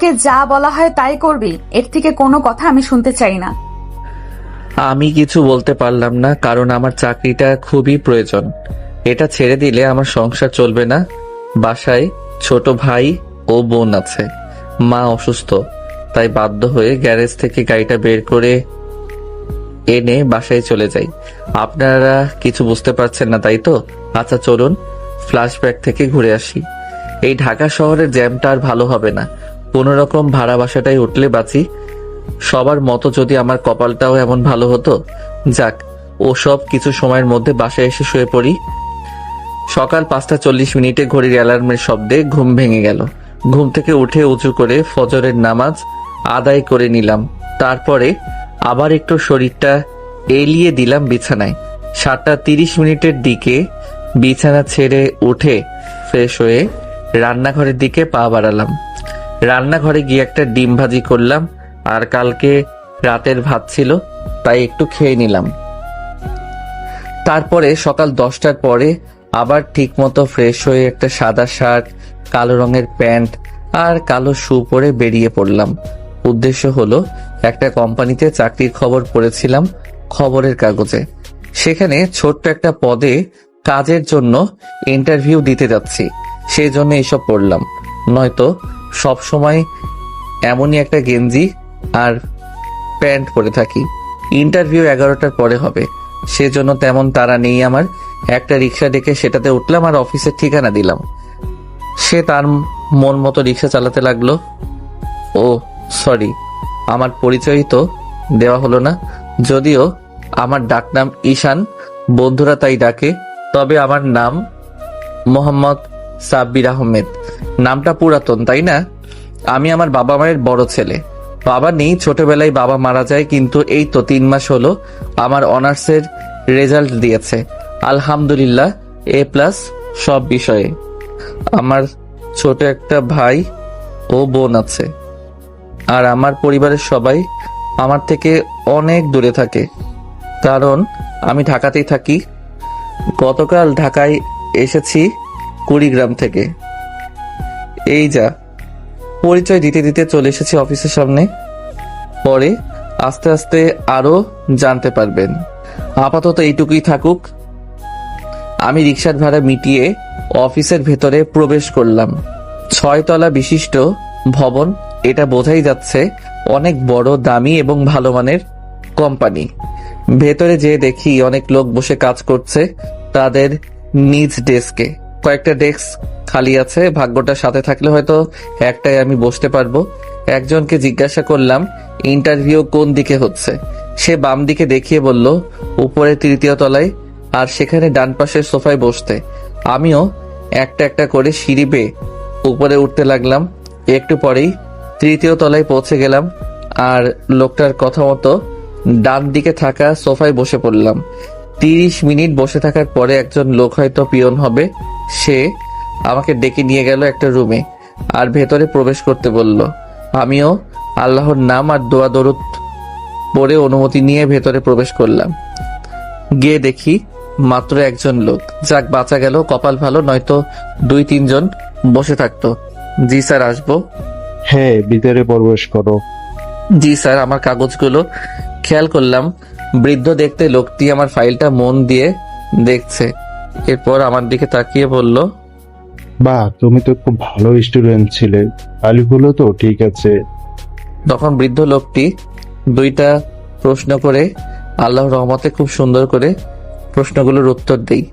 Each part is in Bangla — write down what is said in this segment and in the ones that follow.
কে যা বলা হয় তাই করবি, এর থেকে কোনো কথা আমি শুনতে চাই না। আমি কিছু বলতে পারলাম না, কারণ আমার চাকরিটা খুবই প্রয়োজন। এটা ছেড়ে দিলে আমার সংসার চলবে না। বাসায় ছোট ভাই ও বোন আছে, মা অসুস্থ, তাই বাধ্য হয়ে গ্যারেজ থেকে গাড়িটা বের করে এনে বাসায় চলে যাই। আপনারা কিছু বুঝতে পারছেন না, তাই তো? আচ্ছা চলুন ফ্ল্যাশব্যাক থেকে ঘুরে আসি। এই ঢাকা শহরের জ্যামটা আর ভালো হবে না। কোনো রকম ভাড়া বাসাটাই উঠলে বাঁচি। সবার মতো যদি আমার কপালটাও এমন ভালো হতো। যাক, ও সব কিছু সময়ের মধ্যে বাসায় এসে শুয়ে পড়ি। সকাল 5:40 ঘড়ির অ্যালার্মের শব্দে ঘুম ভেঙে গেল। ঘুম থেকে উঠে উঁচু করে ফজরের নামাজ আদায় করে নিলাম। তারপরে আবার একটু শরীরটা এলিয়ে দিলাম বিছানায়। 7:30 দিকে বিছানা ছেড়ে উঠে ফ্রেশ হয়ে রান্নাঘরের দিকে পা বাড়ালাম। রান্নাঘরে গিয়ে একটা ডিম ভাজি করলাম, আর কালকে রাতের ভাত ছিল, তাই একটু খেয়ে নিলাম। তারপরে সকাল 10টার পরে আবার ঠিকমতো ফ্রেশ হয়ে একটা সাদা শার্ট, কালো রঙের প্যান্ট আর কালো শু পরে বেরিয়ে পড়লাম। উদ্দেশ্য হলো, একটা কোম্পানিতে চাকরির খবর পড়েছিলাম খবরের কাগজে। সেখানে ছোট্ট একটা পদে কাজের জন্য ইন্টারভিউ দিতে যাচ্ছি, সেই জন্য এসব পড়লাম। নয়তো সব সময় এমনই একটা গেঞ্জি আর প্যান্ট পরে থাকি। ইন্টারভিউ 11টার পরে হবে, সেজন্য তেমন তাড়া নেই আমার। একটা রিক্সা ডেকে সেটাতে উঠলাম আর অফিসের ঠিকানা দিলাম। সে তার মন মতো রিক্সা চালাতে লাগলো। ও সরি, আমার পরিচয় তো দেওয়া হলো না। যদিও আমার ডাকনাম ঈশান, বন্ধুরা তাই ডাকে। তবে আমার নাম মোহাম্মদ সাব্বির আহমেদ। নামটা পুরাতন, তাই না? আমি আমার বাবা মায়ের বড় ছেলে। বাবা নেই, ছোটবেলায় বাবা মারা যায়, কিন্তু এই তো 3 মাস হলো আমার অনার্সের রেজাল্ট দিয়েছে। আলহামদুলিল্লাহ, A+ সব বিষয়ে। আমার ছোট একটা ভাই ও বোন আছে, আর আমার পরিবারের সবাই আমার থেকে অনেক দূরে থাকে, কারণ আমি ঢাকাতেই থাকি। গতকাল ঢাকায় এসেছি কুড়িগ্রাম থেকে। এই যা, পরিচয় দিতে দিতে চলে এসেছি অফিসের সামনে। পরে আস্তে আস্তে আরো জানতে পারবেন। আপাতত এইটুকুই থাকুক। আমি রিকশার ভাড়া মিটিয়ে অফিসের ভেতরে প্রবেশ করলাম। 6 তলা বিশিষ্ট ভবন, এটা বোঝাই যাচ্ছে অনেক বড়, দামি এবং ভালো মানের কোম্পানি। ভেতরে যেয়ে দেখি অনেক লোক বসে কাজ করছে তাদের নিজ ডেস্কে। কয়েকটা ডেস্ক খালি আছে, ভাগ্যটা সাথে থাকলে হয়তো একটাই আমি বসতে পারবো। একজনকে জিজ্ঞাসা করলাম ইন্টারভিউ কোন দিকে হচ্ছে। সে বাম দিকে দেখিয়ে বলল উপরে 3য় তলায়, আর সেখানে ডান পাশের সোফায় বসতে। আমিও একটা একটা করে সিঁড়ি বেয়ে উপরে উঠতে লাগলাম। একটু পরেই 3য় তলায় পৌঁছে গেলাম, আর লোকটার কথা মতো ডান দিকে থাকা সোফায় বসে পড়লাম। 30 মিনিট বসে থাকার পরে একজন লোক, হয়তো পিয়ন হবে, সে আমাকে ডেকে নিয়ে গেল একটা রুমে, আর ভেতরে প্রবেশ করতে বলল। আমিও আল্লাহর নাম আর দোয়া দরুদ পড়ে অনুমতি নিয়ে ভেতরে প্রবেশ করলাম। গিয়ে দেখি মাত্র একজন লোক। যাক, বাঁচা গেল, কপাল ভালো, নয়তো 2-3 জন বসে থাকতো। জি স্যার, আসবো? হ্যাঁ, ভিতরে প্রবেশ করো। জি স্যার। আমার কাগজগুলো খেয়াল করলাম। বৃদ্ধ দেখতে লোকটি আমার ফাইলটা মন দিয়ে দেখছে। এরপর আমার দিকে তাকিয়ে বলল, বাহ, তুমি তো খুব ভালো স্টুডেন্ট ছিলে। ফাইলগুলো তো ঠিক আছে। তখন বৃদ্ধ লোকটি 2টা প্রশ্ন করে আল্লাহর রহমতে খুব সুন্দর করে প্রশ্নগুলোর উত্তর দেই।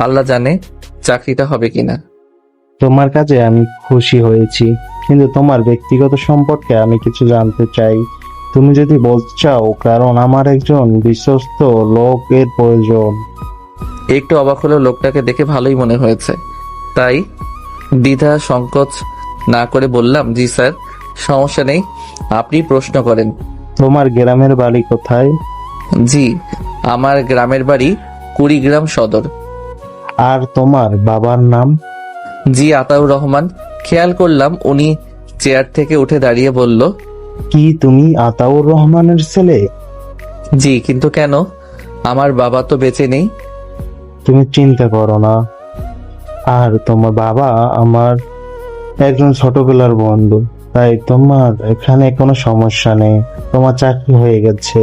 আল্লাহ জানে চাকরিটা হবে কিনা। তোমার কাজে আমি খুশি হয়েছি, কিন্তু তোমার ব্যক্তিগত সম্পর্কে আমি কিছু জানতে চাই। তুমি যদি বলতে চাও, কারণ আমার একজন বিশ্বস্ত লোকের প্রয়োজন। একটু অবাক হলো, লোকটাকে দেখে ভালোই মনে হয়েছে, তাই দ্বিধা সংকোচ না করে বললাম, জি স্যার, সমস্যা নেই, আপনি প্রশ্ন করেন। তোমার গ্রামের বাড়ি কোথায়? জি, আমার গ্রামের বাড়ি কুড়িগ্রাম সদর। আর তোমার বাবার নাম? জি, আতাউর রহমান। খেয়াল করলাম উনি চেয়ার থেকে উঠে দাঁড়িয়ে বলল, কি তুমি আতাউর রহমানের ছেলে? জি, কিন্তু কেন? আমার বাবা তো বেঁচে নেই। তুমি চিন্তা করো না। আর তোমার বাবা আমার একজন ছোটবেলার বন্ধু। তাই তোমার এখানে কোনো সমস্যা নেই, তোমার চাকরি হয়ে গেছে।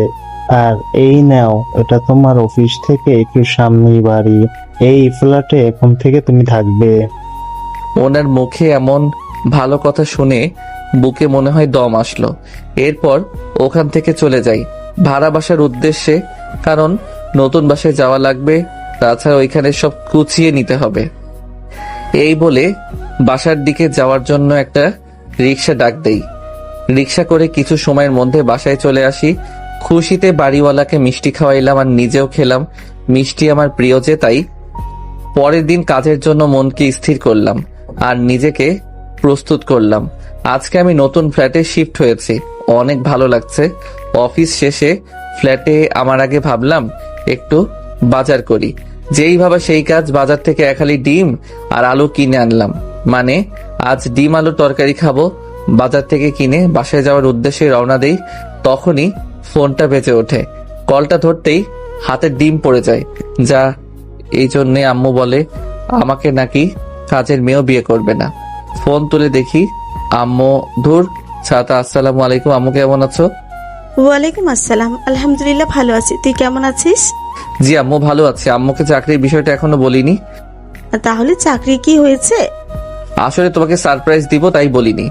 আর এই নাও, এটা তোমার অফিস থেকে একটু সামনেই বাড়ি, এই ফ্ল্যাটে এখন থেকে তুমি থাকবে। ওনার মুখে এমন ভালো কথা শুনে বুকে মনে হয় দম আসলো। এরপর ওখান থেকে চলে যাই ভাড়া বাসার উদ্দেশ্যে, কারণ নতুন বাসায় যাওয়া লাগবে, তাছাড়া ওইখানে সব গুছিয়ে নিতে হবে। এই বলে বাসার দিকে যাওয়ার জন্য একটা রিক্সা ডাক দেই। রিক্সা করে কিছু সময়ের মধ্যে বাসায় চলে আসি। খুশিতে বাড়িওয়ালাকে মিষ্টি খাওয়াইলাম আর নিজেও খেলাম। মিষ্টি আমার প্রিয় যে, তাই পরের দিন কাজের জন্য মনকে স্থির করলাম আর নিজেকে প্রস্তুত করলাম। আজকে আমি নতুন ফ্ল্যাটে শিফট হয়েছি, অনেক ভালো লাগছে। অফিস শেষে ফ্ল্যাটে আমার আগে ভাবলাম একটু বাজার করি। যেই ভাবা সেই কাজ, বাজার থেকে এক হালি ডিম আর আলু কিনে আনলাম। মানে আজ ডিম আলুর তরকারি খাবো। বাজার থেকে কিনে বাসায় যাওয়ার উদ্দেশ্যে রওনা দেই, তখনই ফোনটা বেজে ওঠে। কলটা ধরতেই হাতে ডিম পড়ে যায়, যা এই জন্যে আম্মু বলে আমাকে নাকি কাজের মেয়েও বিয়ে করবে না। ফোন তুলে দেখি আম্মু। ধুর ছাতা। আসসালামু আলাইকুম আম্মু, কেমন আছো? ওয়ালাইকুম আসসালাম, আলহামদুলিল্লাহ ভালো আছি। তুই কেমন আছিস? জি আম্মু ভালো আছে। আম্মুকে চাকরির বিষয়টা এখনো বলিনি। তাহলে চাকরি কি হয়েছে? আসলে তোমাকে সারপ্রাইজ দিব তাই বলিনি।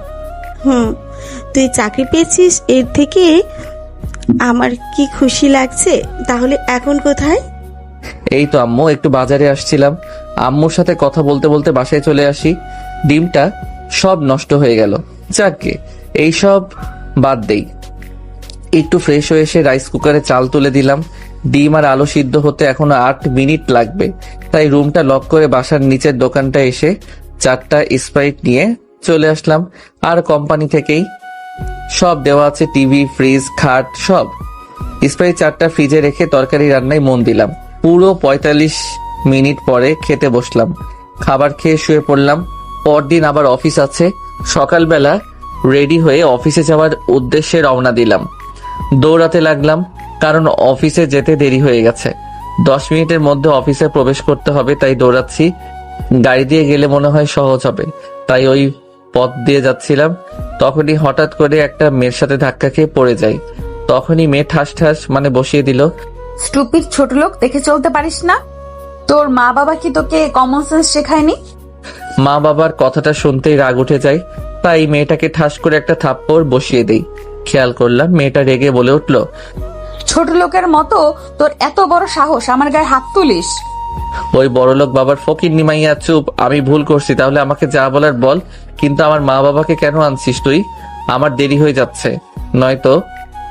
তুই চাকরি পেয়েছিস, এর থেকে আমার কি খুশি লাগছে। তাহলে এখন কোথায়? এই তো আম্মু, একটু বাজারে আসছিলাম। আম্মুর সাথে কথা বলতে বলতে বাসায় চলে আসি। ডিমটা সব নষ্ট হয়ে গেল। যাকগে, এইসব বাদ দেই। একটু ফ্রেশ হয়ে এসে রাইস কুকারে চাল তুলে দিলাম। ডিম আর আলু সিদ্ধ হতে এখনো 8 মিনিট লাগবে, তাই রুমটা লক করে বাসার নিচের দোকানটা এসে 4টা স্প্রাইট নিয়ে চলে আসলাম। আর কোম্পানি থেকেই সব দেওয়া আছে, টিভি, ফ্রিজ, খাট সব। স্প্রাইট 4টা ফ্রিজে রেখে তরকারি রান্নায় মন দিলাম। পুরো 45 মিনিট পরে খেতে বসলাম। খাবার খেয়ে শুয়ে পড়লাম। পরদিন আবার অফিস আছে। সকালবেলা রেডি হয়ে অফিসে যাওয়ার উদ্দেশ্যে রওনা দিলাম। দৌড়াতে লাগলাম, কারণ অফিসে যেতে দেরি হয়ে গেছে। 10 মিনিটের মধ্যে অফিসে প্রবেশ করতে হবে, তাই দৌড়াচ্ছি। গাড়ি দিয়ে গেলে মনে হয় সহজ হবে, তাই ওই পথ দিয়ে যাচ্ছিলাম। তখনই হঠাৎ করে একটা মেয়ের সাথে ধাক্কা খেয়ে পড়ে যাই। তখনই মেয়ে ঠাস ঠাস মানে বসিয়ে দিল। স্টুপিড ছোট লোক, দেখে চলতে পারিস না? তোর মা বাবা কি তোকে কমন সেন্স শেখায়নি? মা বাবার কথাটা শুনতেই রাগ উঠে যায়, তাই মেয়েটাকে ঠাস করে একটা থাপ্পড় বসিয়ে দেই। খেয়াল করলাম মেয়েটা রেগে বলে উঠল, ছোট লোকের মতো তোর এত বড় সাহস, আমার গায়ে হাত তুলিস? ওই বড়লোক বাবার ফকির নিমাইয়া চুপ। আমি ভুল করছি, তাহলে আমাকে যা বলার বল, কিন্তু আমার মা বাবাকে কেন আনছিস তুই? আমার দেরি হয়ে যাচ্ছে, নয়তো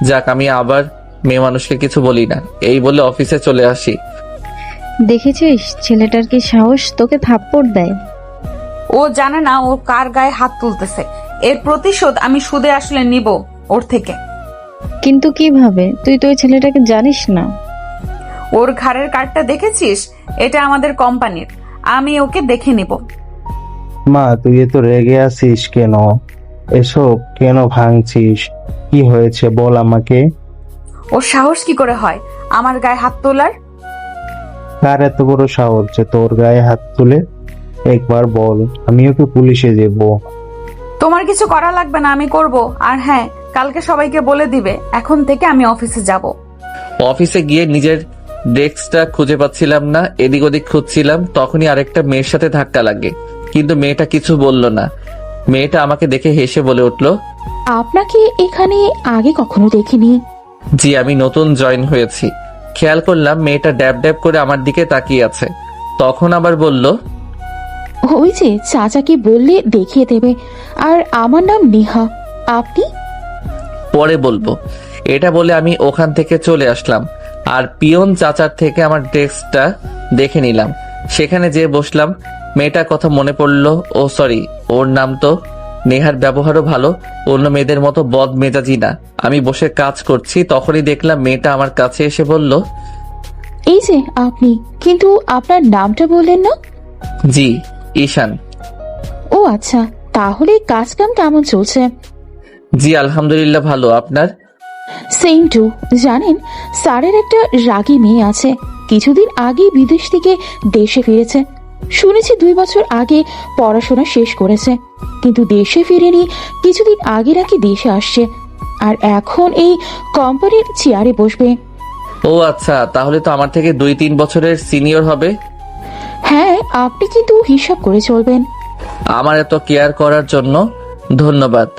যাক, আমি আবার মেয়ে মানুষকে কিছু বলি না। এই বলে অফিসে চলে আসি। দেখেছিস ছেলেটার কি সাহস, তোকে থাপ্পড় দেয়। ও জানে না ও কার গায়ে হাত তুলতেছে। এর প্রতিশোধ আমি সুদে আসলে নিব ওর থেকে। কিন্তু কিভাবে? তুই তো ওই ছেলেটাকে জানিস না। ওর ঘাড়ের কার্ডটা দেখেছিস? এটা আমাদের কোম্পানির। আমি ওকে দেখে নিব। মা, তুই এত রেগে আছিস কেন? এসব কেন ভাঙছিস? কি হয়েছে বল আমাকে। ওর সাহস কি করে হয় আমার গায়ে হাত তোলার? কার এত বড় সাহস যে তোর গায়ে হাত তুলে? একবার বল, আমি ওকে পুলিশে দেব। তোমার কিছু করা লাগবে না, আমি করব। আর হ্যাঁ, কালকে সবাইকে বলে দিবে এখন থেকে আমি অফিসে যাব। অফিসে গিয়ে নিজের ডেস্কটা খুঁজে পাচ্ছিলাম না, এদিক ওদিক খুঁজছিলাম। তখনই আরেকটা মেয়ের সাথে ধাক্কা লাগে, কিন্তু মেয়েটা কিছু বলল না। মেয়েটা আমাকে দেখে হেসে বলে উঠল, আপনাকে এখানে আগে কখনো দেখিনি। জি, আমি নতুন জয়েন হয়েছি। খেয়াল করলাম মেয়েটা ড্যাব ড্যাব করে আমার দিকে তাকিয়ে আছে। তখন আবার বলল, ওই যে চাচাকে বললে দেখিয়ে দেবে। আর আমার নাম নেহা। আপনি? পরে বলবো। এটা বলে আমি ওখান থেকে চলে আসলাম আর পিয়ন চাচার থেকে আমার ডেস্কটা দেখে নিলাম। সেখানে যেয়ে বসলাম। মেয়েটার কথা মনে পড়লো। ও সরি, ওর নাম তো নেহার ব্যবহারও ভালো, অন্য মেয়েদের মতো বদ মেজাজি না। আমি বসে কাজ করছি, তখনই দেখলাম মেয়েটা আমার কাছে এসে বলল, এই যে আপনি, কিন্তু আপনার নামটা বললেন না। জি, ঈশান। ও আচ্ছা, তাহলে কাজ কাম কেমন চলছে? জি আলহামদুলিল্লাহ ভালো। আপনার? Same to. জানেন, স্যারের একটা রাগী মেয়ে আছে, কিছুদিন আগে বিদেশ থেকে দেশে ফিরেছে। শুনেছি 2 বছর আগে পড়াশোনা শেষ করেছে, কিন্তু দেশে ফিরেনি। কিছুদিন আগে নাকি দেশে আসছে, আর এখন এই কোম্পানির চেয়ারে বসবে। ও আচ্ছা, তাহলে তো আমার থেকে 2-3 বছরের সিনিয়র হবে। হ্যাঁ, আপনি কিন্তু হিসাব করে চলবেন। আমার এত কেয়ার করার জন্য ধন্যবাদ।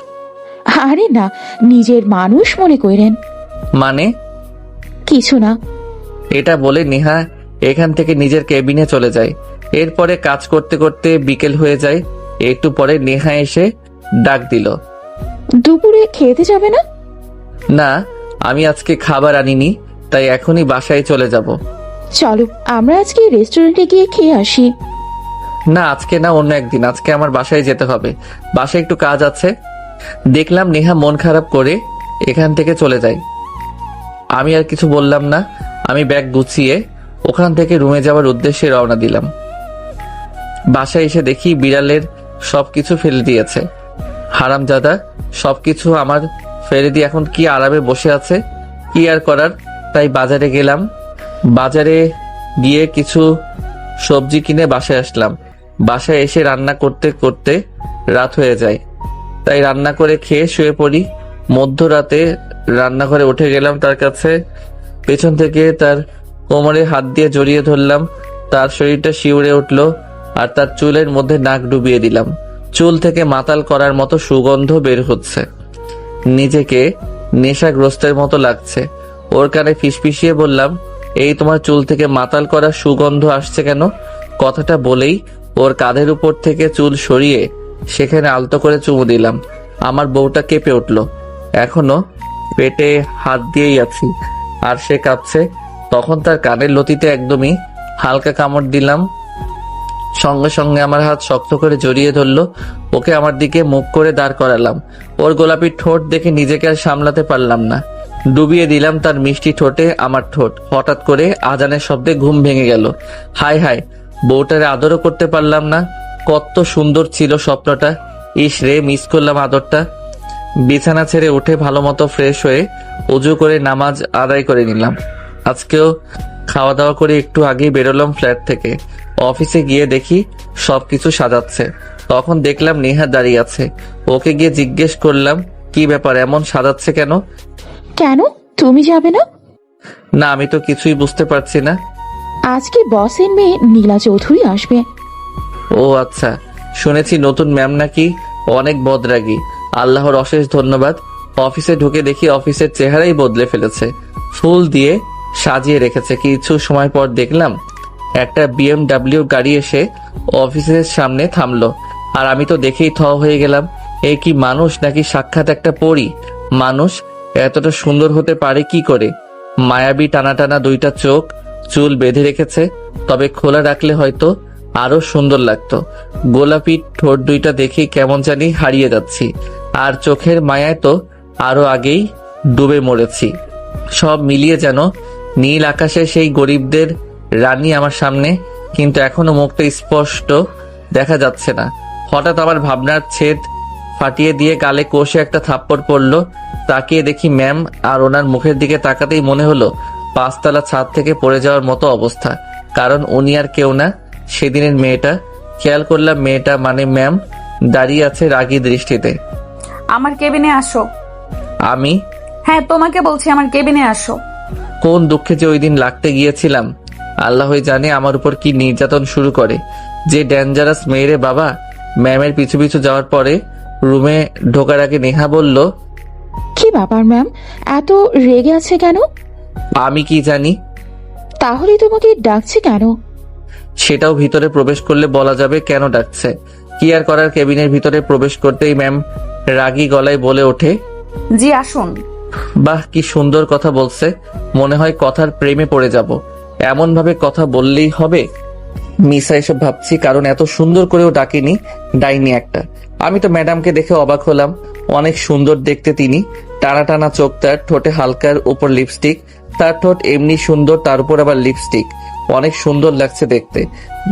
আরে না, নিজের মানুষ মনে করেন। মানে? কিছু না। এটা বলে নেহা এখান থেকে নিজের কেবিনে চলে যায়। এরপরে কাজ করতে করতে বিকেল হয়ে যায়। একটু পরে নেহা এসে ডাক দিল। দুপুরে খেতে যাবে না? না, আমি আজকে খাবার আনিনি, তাই এখনই বাসায় চলে যাব। চলো আমরা আজকে রেস্টুরেন্টে গিয়ে খেয়ে আসি। না, আজকে না, অন্য একদিন। আজকে আমার বাসায় যেতে হবে, বাসায় একটু কাজ আছে। দেখলাম নেহা মন খারাপ করে এখান থেকে চলে যায়। আমি আর কিছু বললাম না। আমি ব্যাগ গুছিয়ে ওখান থেকে রুমে যাওয়ার উদ্দেশ্যে রওনা দিলাম। বাসায় এসে দেখি বিড়ালের সবকিছু ফেলে দিয়েছে। হারামজাদা সবকিছু আমার ফেলে দিয়ে এখন কি আরামে বসে আছে। কি আর করার, তাই বাজারে গেলাম। বাজারে গিয়ে কিছু সবজি কিনে বাসায় আসলাম। বাসায় এসে রান্না করতে করতে রাত হয়ে যায়, তাই রান্না করে খেয়ে শুয়ে পড়ি। মধ্যরাতে রান্নাঘরে উঠে গেলাম তার কাছে। পেছন থেকে তার কোমরে হাত দিয়ে জড়িয়ে ধরলাম। তার শরীরটা শিউরে উঠল, আর তার চুলের মধ্যে নাক ডুবিয়ে দিলাম। চুল থেকে মাতাল করার মতো সুগন্ধ বের হচ্ছে। নিজেকে নেশাগ্রস্তের মতো লাগছে। ওর কানে ফিসফিসিয়ে বললাম, এই তোমার চুল থেকে মাতাল করা সুগন্ধ আসছে কেন? কথাটা বলেই ওর কাঁধের উপর থেকে চুল সরিয়ে সেখানে আলতো করে চুমু দিলাম। আমার বউটা কেঁপে উঠল। এখনো পেটে হাত দিয়েই আছি, আর সে কাঁপছে। তখন তার কানের লতিতে একদমই হালকা কামড় দিলাম। সঙ্গে সঙ্গে আমার হাত শক্ত করে জড়িয়ে ধরলো। ওকে আমার দিকে মুখ করে দাঁড় করালাম। ওর গোলাপি ঠোঁট দেখে নিজেকে আর সামলাতে পারলাম না। ডুবিয়ে দিলাম তার মিষ্টি ঠোঁটে আমার ঠোঁট। হঠাৎ করে আজানের শব্দে ঘুম ভেঙে গেল। হায় হায়, বউটারে আদরও করতে পারলাম না। কত সুন্দর ছিল স্বপ্নটা। ইস রে, মিস করলাম আদরটা। বিছানা ছেড়ে উঠে ভালো মতো ফ্রেশ হয়ে উজু করে নামাজ আদায় করে নিলাম। আজকেও খাওয়া দাওয়া করে একটু আগেই বেরোলাম ফ্ল্যাট থেকে। অফিসে গিয়ে দেখি সবকিছু সাজাচ্ছে। তখন দেখলাম নেহা দাঁড়িয়ে আছে। ওকে গিয়ে জিজ্ঞেস করলাম, কি ব্যাপার, এমন সাজাচ্ছে কেন? কেন, তুমি যাবে না? না, আমি তো কিছুই বুঝতে পারছি না। আজকে বসের মেয়ে নীলা চৌধুরী আসবে। ও আচ্ছা, শুনেছি নতুন ম্যাম নাকি অনেক বদরাগী। আল্লাহর অশেষ ধন্যবাদ। অফিসে ঢুকে দেখি অফিসের চেহারাই বদলে ফেলেছে। ফুল দিয়ে সাজিয়ে রেখেছে। কিছু সময় পর দেখলাম একটা BMW গাড়ি এসে অফিসের সামনে থামলো। আর আমি তো দেখেই থ হয়ে গেলাম। এই কি মানুষ নাকি সাক্ষাৎ একটা পরী? মানুষ এতটা সুন্দর হতে পারে কি করে? মায়াবী টানা টানা দুইটা চোখ, চুল বেঁধে রেখেছে, তবে খোলা রাখলে হয়তো আরো সুন্দর লাগতো। গোলাপি ঠোঁট দুইটা দেখে কেমন জানি হারিয়ে যাচ্ছি, আর চোখের মায়ায় তো আরো আগেই ডুবে মরেছি। সব মিলিয়ে যেন নীল আকাশে সেই গরিবদের রানী আমার সামনে, কিন্তু এখনো মুখটা স্পষ্ট দেখা যাচ্ছে না। হঠাৎ আমার ভাবনার ছেদ ফাটিয়ে দিয়ে গালে কষে একটা থাপ্পড় পড়লো। তাকিয়ে দেখি ম্যাম, আর ওনার মুখের দিকে তাকাতেই মনে হলো 5 তলা ছাদ থেকে পড়ে যাওয়ার মতো অবস্থা। কারণ উনি আর কেউ না, সেদিনের মেয়েটা। খেয়াল করলাম মেয়েটা মানে ম্যাম দাঁড়িয়ে আছে রাগী দৃষ্টিতে। আমার কেবিনে আসো। আমি? হ্যাঁ, তোমাকে বলছি আমার কেবিনে আসো। কোন দুঃখে যে ওই দিন লাগতে গিয়েছিলাম, আল্লাহই জানে আমার উপর কি নির্যাতন শুরু করে। যে ডেঞ্জারাস মেয়েরে বাবা। ম্যামের পিছু পিছু যাওয়ার পরে রুমে ঢোকার আগে নেহা বলল, কি ব্যাপার ম্যাম, এত রেগে আছে কেন? আমি কি জানি। তাহলে তোমাকে ডাকছে কেন? সেটাও ভিতরে প্রবেশ করলে বলা যাবে কেন ডাকছে। কি আর করার, কেবিনের ভিতরে প্রবেশ করতেই ম্যাম রাগী গলায় বলে ওঠে, জি আসুন। বাহ, কি সুন্দর কথা বলছে। মনে হয় কথার প্রেমে পড়ে যাব। এমন ভাবে কথা বললেই হবে? মিসা এসব ভাবছি, কারণ এত সুন্দর করেও ডাকিনি ডাইনি একটা। আমি তো ম্যাডামকে দেখে অবাক হলাম। অনেক সুন্দর দেখতে তিনি। টানা টানা চোখ, তার ঠোঁটে হালকার উপর লিপস্টিক। তার ঠোঁট এমনি সুন্দর, তার উপর আবার লিপস্টিক। অনেক সুন্দর লাগছে দেখতে।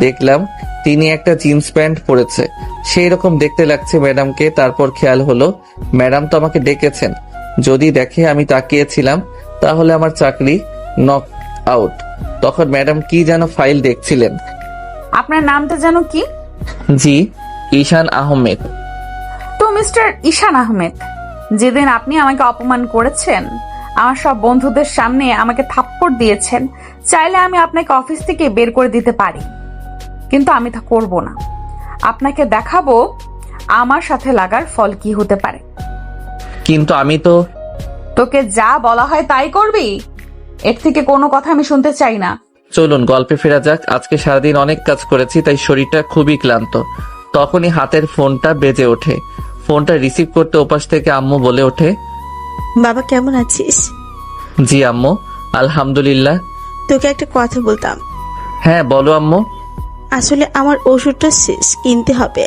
দেখলাম তিনি একটা জিন্স প্যান্ট পরেছে, সেই রকম দেখতে লাগছে ম্যাডামকে। তারপর খেয়াল হলো ম্যাডাম তো আমাকে ডেকেছেন। যদি দেখে আমি তাকিয়েছিলাম তাহলে আমার চাকরি নক আউট। তখন ম্যাডাম কি যেন ফাইল দেখছিলেন। আপনার নামটা যেন কি? জি, ঈশান আহমেদ। তো মিস্টার ঈশান আহমেদ, যেদিন আপনি আমাকে অপমান করেছেন, আমার সব বন্ধুদের সামনে আমাকে থাপ্পড় দিয়েছেন, চাইলে আমি আপনাকে অফিস থেকে বের করে দিতে পারি, কিন্তু আমি তা করব না। আপনাকে দেখাবো আমার সাথে লাগার ফল কি হতে পারে। কিন্তু আমি তো। তোকে যা বলা হয় তাই করবি, এর থেকে কোনো কথা আমি শুনতে চাই না। চলুন গল্পে ফেরা যাক। আজকে সারাদিন অনেক কাজ করেছি, তাই শরীরটা খুবই ক্লান্ত। তখনই হাতের ফোনটা বেজে ওঠে। ফোনটা রিসিভ করতে ওপাশ থেকে আম্মু বলে ওঠে, বাবা কেমন আছিস? জি আম্মু, আলহামদুলিল্লাহ। তোকে একটা কথা বলতাম। হ্যাঁ বলো আম্মু। আসলে আমার ওষুধটা শেষ, কিনতে হবে।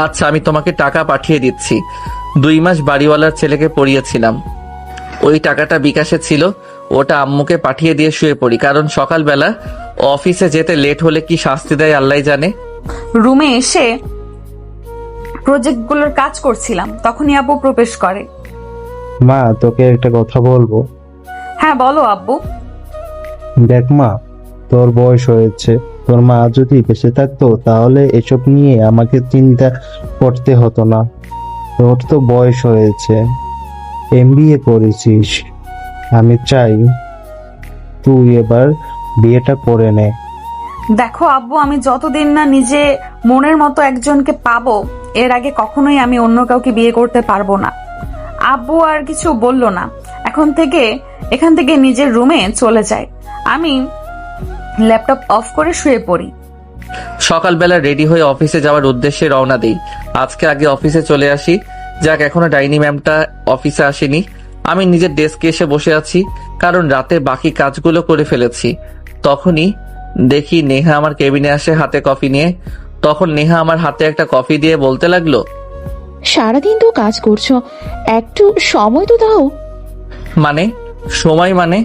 আচ্ছা, আমি তোমাকে টাকা পাঠিয়ে দিচ্ছি। 2 মাস বাড়িওয়ালার ছেলেকে পড়িয়েছিলাম, ওই টাকাটা বিকাশে ছিল, ওটা আম্মুকে পাঠিয়ে দিয়ে শুয়ে পড়ি, কারণ সকালবেলা অফিসে যেতে লেট হলে কি শাস্তি দেয় আল্লাহ জানে। রুমে এসে প্রজেক্টগুলোর কাজ করছিলাম, তখনই আব্বু প্রবেশ করে। মা, তোকে একটা কথা বলবো। হ্যাঁ বলো আব্বু। দেখ মা, তোর বয়স হয়েছে, তোর মা যদি বেঁচে থাকতো তাহলে এসব নিয়ে আমাকে চিন্তা করতে হতো না। তোর তো বয়স হয়েছে, এমবিএ করেছিস, আমি চাই তুই এবার বিয়েটা করে নে। দেখো আব্বু, আমি যতদিন না নিজে মনের মতো একজনকে পাবো, এর আগে কখনোই আমি অন্য কাউকে বিয়ে করতে পারবো না। আব্বু আর কিছু বলল না। এখান থেকে নিজের রুমে চলে যায়। আমি ল্যাপটপ অফ করে শুয়ে পড়ি। সকালবেলা রেডি হয়ে অফিসে যাওয়ার উদ্দেশ্যে রওনা দেই। আজকে আগে অফিসে চলে আসি। যাক, এখনো ডাইনি ম্যামটা অফিসে আসেনি। আমি নিজের ডেস্কে এসে বসে আছি, কারণ রাতে বাকি কাজগুলো করে ফেলেছি। তখনই দেখি নেহা আমার কেবিনে আসে হাতে কফি নিয়ে। তখন নেহা আমার হাতে একটা কফি দিয়ে বলতে লাগলো, সারাদিন তো কাজ করছো, একটু সময় তো দাও। মানে সময় মানে?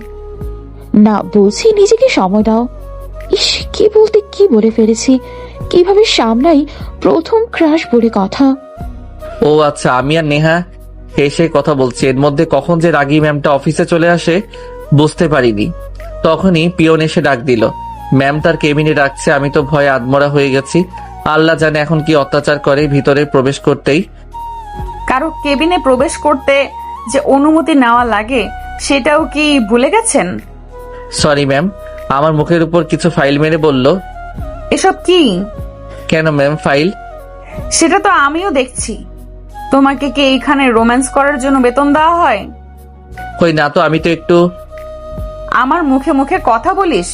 না, বলছি নিজেকে সময় দাও। ইস, কি বলতে কি বলে ফেলেছি, কিভাবে সামলাই প্রথম ক্রাশ বলে কথা। ও আচ্ছা, আমি আর নেহা হেসে কথা বলছি। এর মধ্যে কখন যে রাগী ম্যামটা অফিসে চলে আসে বুঝতে পারিনি। তখনই পিয়ন এসে ডাক দিল। ম্যাম তার কেবিনে ডাকছে। আমি তো ভয়ে আদমরা হয়ে গেছি। আল্লাহ জানে এখন কি অত্যাচার করে ভিতরে প্রবেশ করতেই। কারো কেবিনে প্রবেশ করতে যে অনুমতি নেওয়া লাগে সেটাও কি ভুলে গেছেন? সরি ম্যাম, আমার মুখের উপর কিছু ফাইল মেরে বলল। এসব কি? কেন ম্যাম, ফাইল? সেটা তো আমিও দেখছি। তোমাকে কি এইখানে রোম্যান্স করার জন্য বেতন দেওয়া হয়? কই না তো, আমি তো একটু। আমার মুখে মুখে কথা বলিস,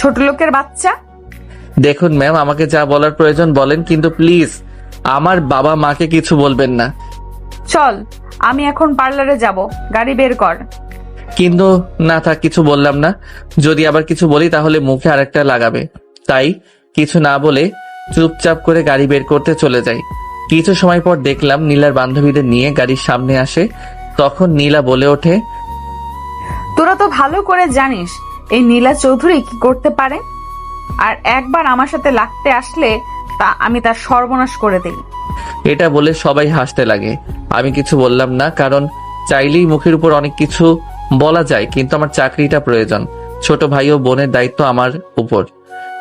ছোট লোকের বাচ্চা। দেখুন ম্যাম, আমাকে যা বলার প্রয়োজন বলেন, কিন্তু প্লিজ আমার বাবা মাকে কিছু বলবেন না। চল, আমি এখন পার্লারে যাব, গাড়ি বের কর। কিন্তু না থাক, কিছু বললাম না। যদি আবার কিছু বলি তাহলে মুখে আরেকটা লাগাবে। তাই কিছু না বলে চুপচাপ করে গাড়ি বের করতে চলে যাই। কিছু সময় পর দেখলাম নীলার বান্ধবীদের নিয়ে গাড়ির সামনে আসে। তখন নীলা বলে ওঠে, তোরা তো ভালো করে জানিস এই নীলা চৌধুরী কি করতে পারে, আর একবার আমার সাথে লাগতে আসলে আমি তার সর্বনাশ করে দেই। এটা বলে সবাই হাসতে লাগে। আমি কিছু বললাম না, কারণ চাইলেই মুখের উপর অনেক কিছু বলা যায়, কিন্তু আমার চাকরিটা প্রয়োজন। ছোট ভাই ও বোনের দায়িত্ব আমার উপর।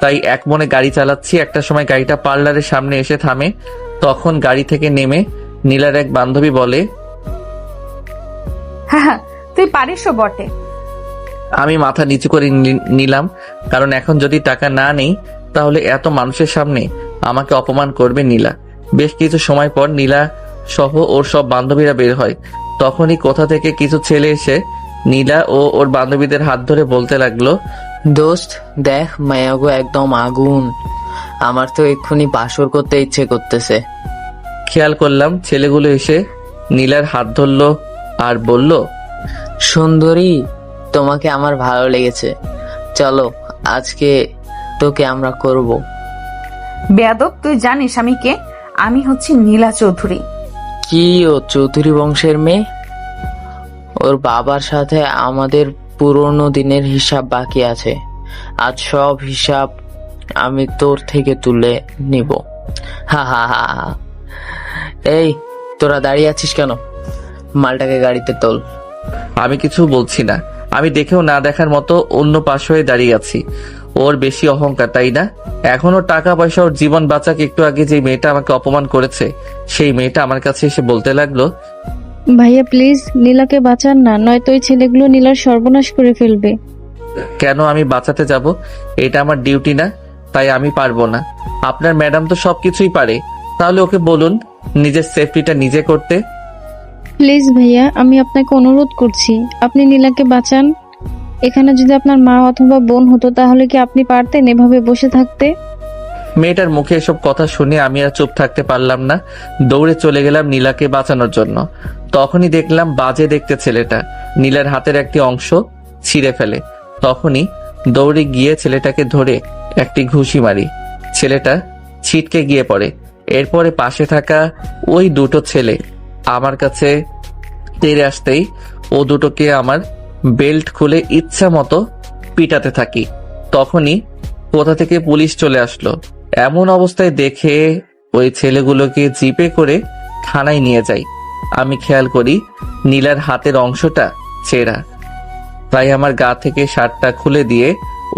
তাই এক মনে গাড়ি চালাচ্ছি। একটা সময় গাড়িটা পার্লারের সামনে এসে থামে। তখন গাড়ি থেকে নেমে নীলার এক বান্ধবী বলে, হ্যাঁ, তুই পারিসও বটে। আমি মাথা নিচু করে নিলাম, কারণ এখন যদি টাকা না নেই তাহলে এত মানুষের সামনে আমাকে অপমান করবে নীলা। বেশ কিছু সময় পর নীলা সহ ওর সব বান্ধবীরা বের হয়। তখনই কোথা থেকে কিছু ছেলে এসে নীলা ও ওর বান্ধবীদের হাত ধরে বলতে লাগলো, দোস্ত দেখ, মায়াগো একদম আগুন, আমার তো এক্ষুনি বাসর করতে ইচ্ছে করতেছে। খেয়াল করলাম ছেলেগুলো এসে নীলার হাত ধরলো আর বলল, সুন্দরী, তোমাকে আমার ভালো লেগেছে, চলো আজকে তোকে আমরা করব। বেয়াদব, তুই জানিস আমি কে? আমি হচ্ছি নীলা চৌধুরী। কি ও চৌধুরী বংশের মেয়ে? ওর বাবার সাথে আমাদের পুরনো দিনের হিসাব বাকি আছে, আজ সব হিসাব আমি তোর থেকে তুলে নিব। হা হা হা হা। এই, তোরা দাঁড়িয়ে আছিস কেন? মালটাকে গাড়িতে তোল। আমি কিছু বলছি না। আমি দেখেও না দেখার মতো অন্য পাশ হয়ে দাঁড়িয়ে আছি। ওর বেশি অহংকার, তাই না? এখনো টাকা পয়সা ওর জীবন বাঁচাক। একটু আগে যে মেয়েটা আমাকে অপমান করেছে সেই মেয়েটা আমার কাছে এসে বলতে লাগলো, ভাইয়া প্লিজ নীলাকে বাঁচান না, নয়তো ওই ছেলেগুলো নীলার সর্বনাশ করে ফেলবে। কেন আমি বাঁচাতে যাব? এটা আমার ডিউটি না, তাই আমি পারবো না। আপনার ম্যাডাম তো সবকিছুই পারে, তাহলে ওকে বলুন নিজের সেফটিটা নিজে করতে। প্লিজ ভাইয়া, আমি আপনাকে অনুরোধ করছি, আপনি নীলাকে বাঁচান। এখানে যদি আপনার মা অথবা বোন হতো তাহলে কি আপনি পারতেন এভাবে বসে থাকতে? মেয়েটার মুখে এসব কথা শুনে আমি আর চুপ থাকতে পারলাম না। দৌড়ে চলে গেলাম নীলাকে বাঁচানোর জন্য। তখনই দেখলাম বাজে দেখতে ছেলেটা নীলার হাতের একটি অংশ ছিঁড়ে ফেলে। তখনই দৌড়ে গিয়ে ছেলেটাকে ধরে একটি ঘুষি মারি। ছেলেটা ছিটকে গিয়ে পড়ে। এরপরে পাশে থাকা ওই দুটো ছেলে আমার কাছে তেড়ে আসতেই ও দুটোকে আমার বেল্ট খুলে ইচ্ছা মতো পিটাতে থাকি। তখনই কোথা থেকে পুলিশ চলে আসলো। এমন অবস্থায় দেখে ওই ছেলেগুলোকে জিপে করে থানায় নিয়ে যাই। আমি খেয়াল করি নীলার হাতের অংশটা ছেঁড়া, তাই আমার গা থেকে শার্টটা খুলে দিয়ে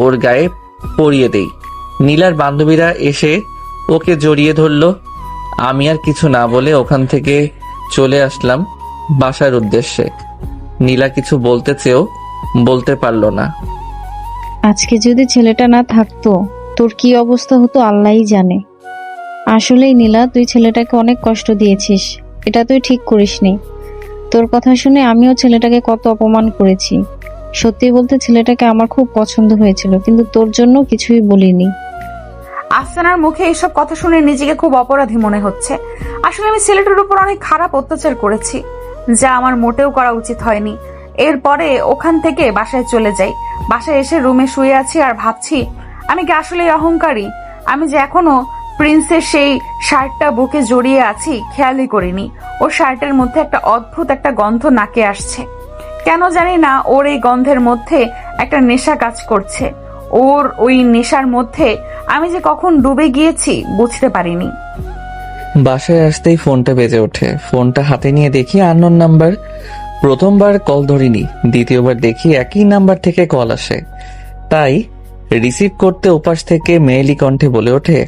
ওর গায়ে পরিয়ে দেই। নীলার বান্ধবীরা এসে ওকে জড়িয়ে ধরলো। আমি আর কিছু না বলে ওখান থেকে চলে আসলাম বাসার উদ্দেশ্যে। নীলা কিছু বলতে চেয়েও বলতে পারলো না। আজকে যদি ছেলেটা না থাকতো তোর কি অবস্থা হতো আল্লাহই জানে। আসলেই নীলা, তুই ছেলেটাকে অনেক কষ্ট দিয়েছিস, এটা তুই ঠিক করিসনি। তোর কথা শুনে আমিও ছেলেটাকে কত অপমান করেছি। সত্যি বলতে ছেলেটাকে আমার খুব পছন্দ হয়েছিল, কিন্তু তোর জন্য কিছুই বলিনি। আফসানার মুখে এসব কথা শুনে নিজেকে খুব অপরাধী মনে হচ্ছে। আসলে আমি ছেলেটার উপর অনেক খারাপ অত্যাচার করেছি, যা আমার মোটেও করা উচিত হয়নি। এরপরে ওখান থেকে বাসায় চলে যাই। বাসায় এসে রুমে শুয়ে আছি আর ভাবছি, আমি কি আসলে অহংকারী? আমি যে এখনো প্রিন্সের সেই শার্টটা বুকে জড়িয়ে আছি খেয়ালই করিনি। ওর শার্টের মধ্যে একটা অদ্ভুত একটা গন্ধ নাকে আসছে। কেন জানি না, ওর এই গন্ধের মধ্যে একটা নেশা কাজ করছে। ওর ওই নেশার মধ্যে আমি যে কখন ডুবে গিয়েছি বুঝতে পারিনি। বাসায় আসতেই ফোনটা বেজে ওঠে। ফোনটা হাতে নিয়ে দেখি আননোন নাম্বার। প্রথমবার কল ধরিনি, দ্বিতীয়বার দেখি একই নাম্বার থেকে কল আসে। তাই রিসিভ করতে ওপাশ থেকে মেয়েলি কণ্ঠে বলে ওঠে,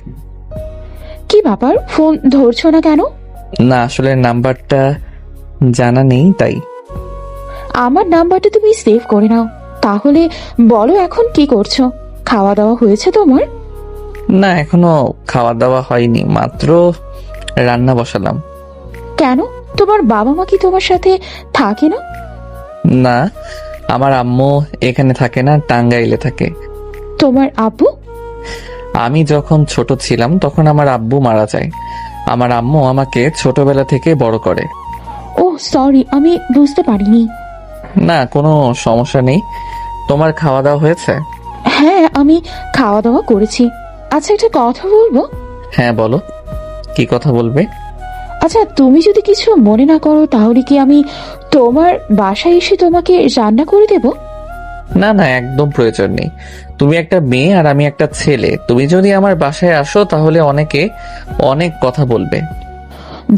কি ব্যাপার, ফোন ধরছো না কেন? না আসলে নাম্বারটা জানা নেই তাই। আমার নাম্বারটা তুমি সেভ করে নাও। তাহলে বলো এখন কি করছো? খাওয়া দাওয়া হয়েছে তোমার? না এখনো খাওয়া দাওয়া হয়নি, মাত্র রান্না বসালাম। কেন, তোমার বাবা মা কি তোমার সাথে থাকে না? না, আমার আম্মু এখানে থাকে না, টাঙ্গাইলে থাকে। তোমার আব্বু? আমি যখন ছোট ছিলাম তখন আমার আব্বু মারা যায়। আমার আম্মু আমাকে ছোটবেলা থেকে বড় করে। ও সরি, আমি বুঝতে পারিনি। না কোনো সমস্যা নেই। তোমার খাওয়া দাওয়া হয়েছে? হ্যাঁ, আমি খাওয়া দাওয়া করেছি। আচ্ছা, একটা কথা বলবো? হ্যাঁ বলো, কি কথা বলবে? আচ্ছা, তুমি যদি কিছু মনে না করো তাহলে কি আমি তোমার বাসায় এসে তোমাকে রান্না করে দেব? না না, একদম প্রয়োজন নেই। তুমি একটা মেয়ে আর আমি একটা ছেলে। তুমি যদি আমার বাসায় আসো তাহলে অনেকে অনেক কথা বলবে।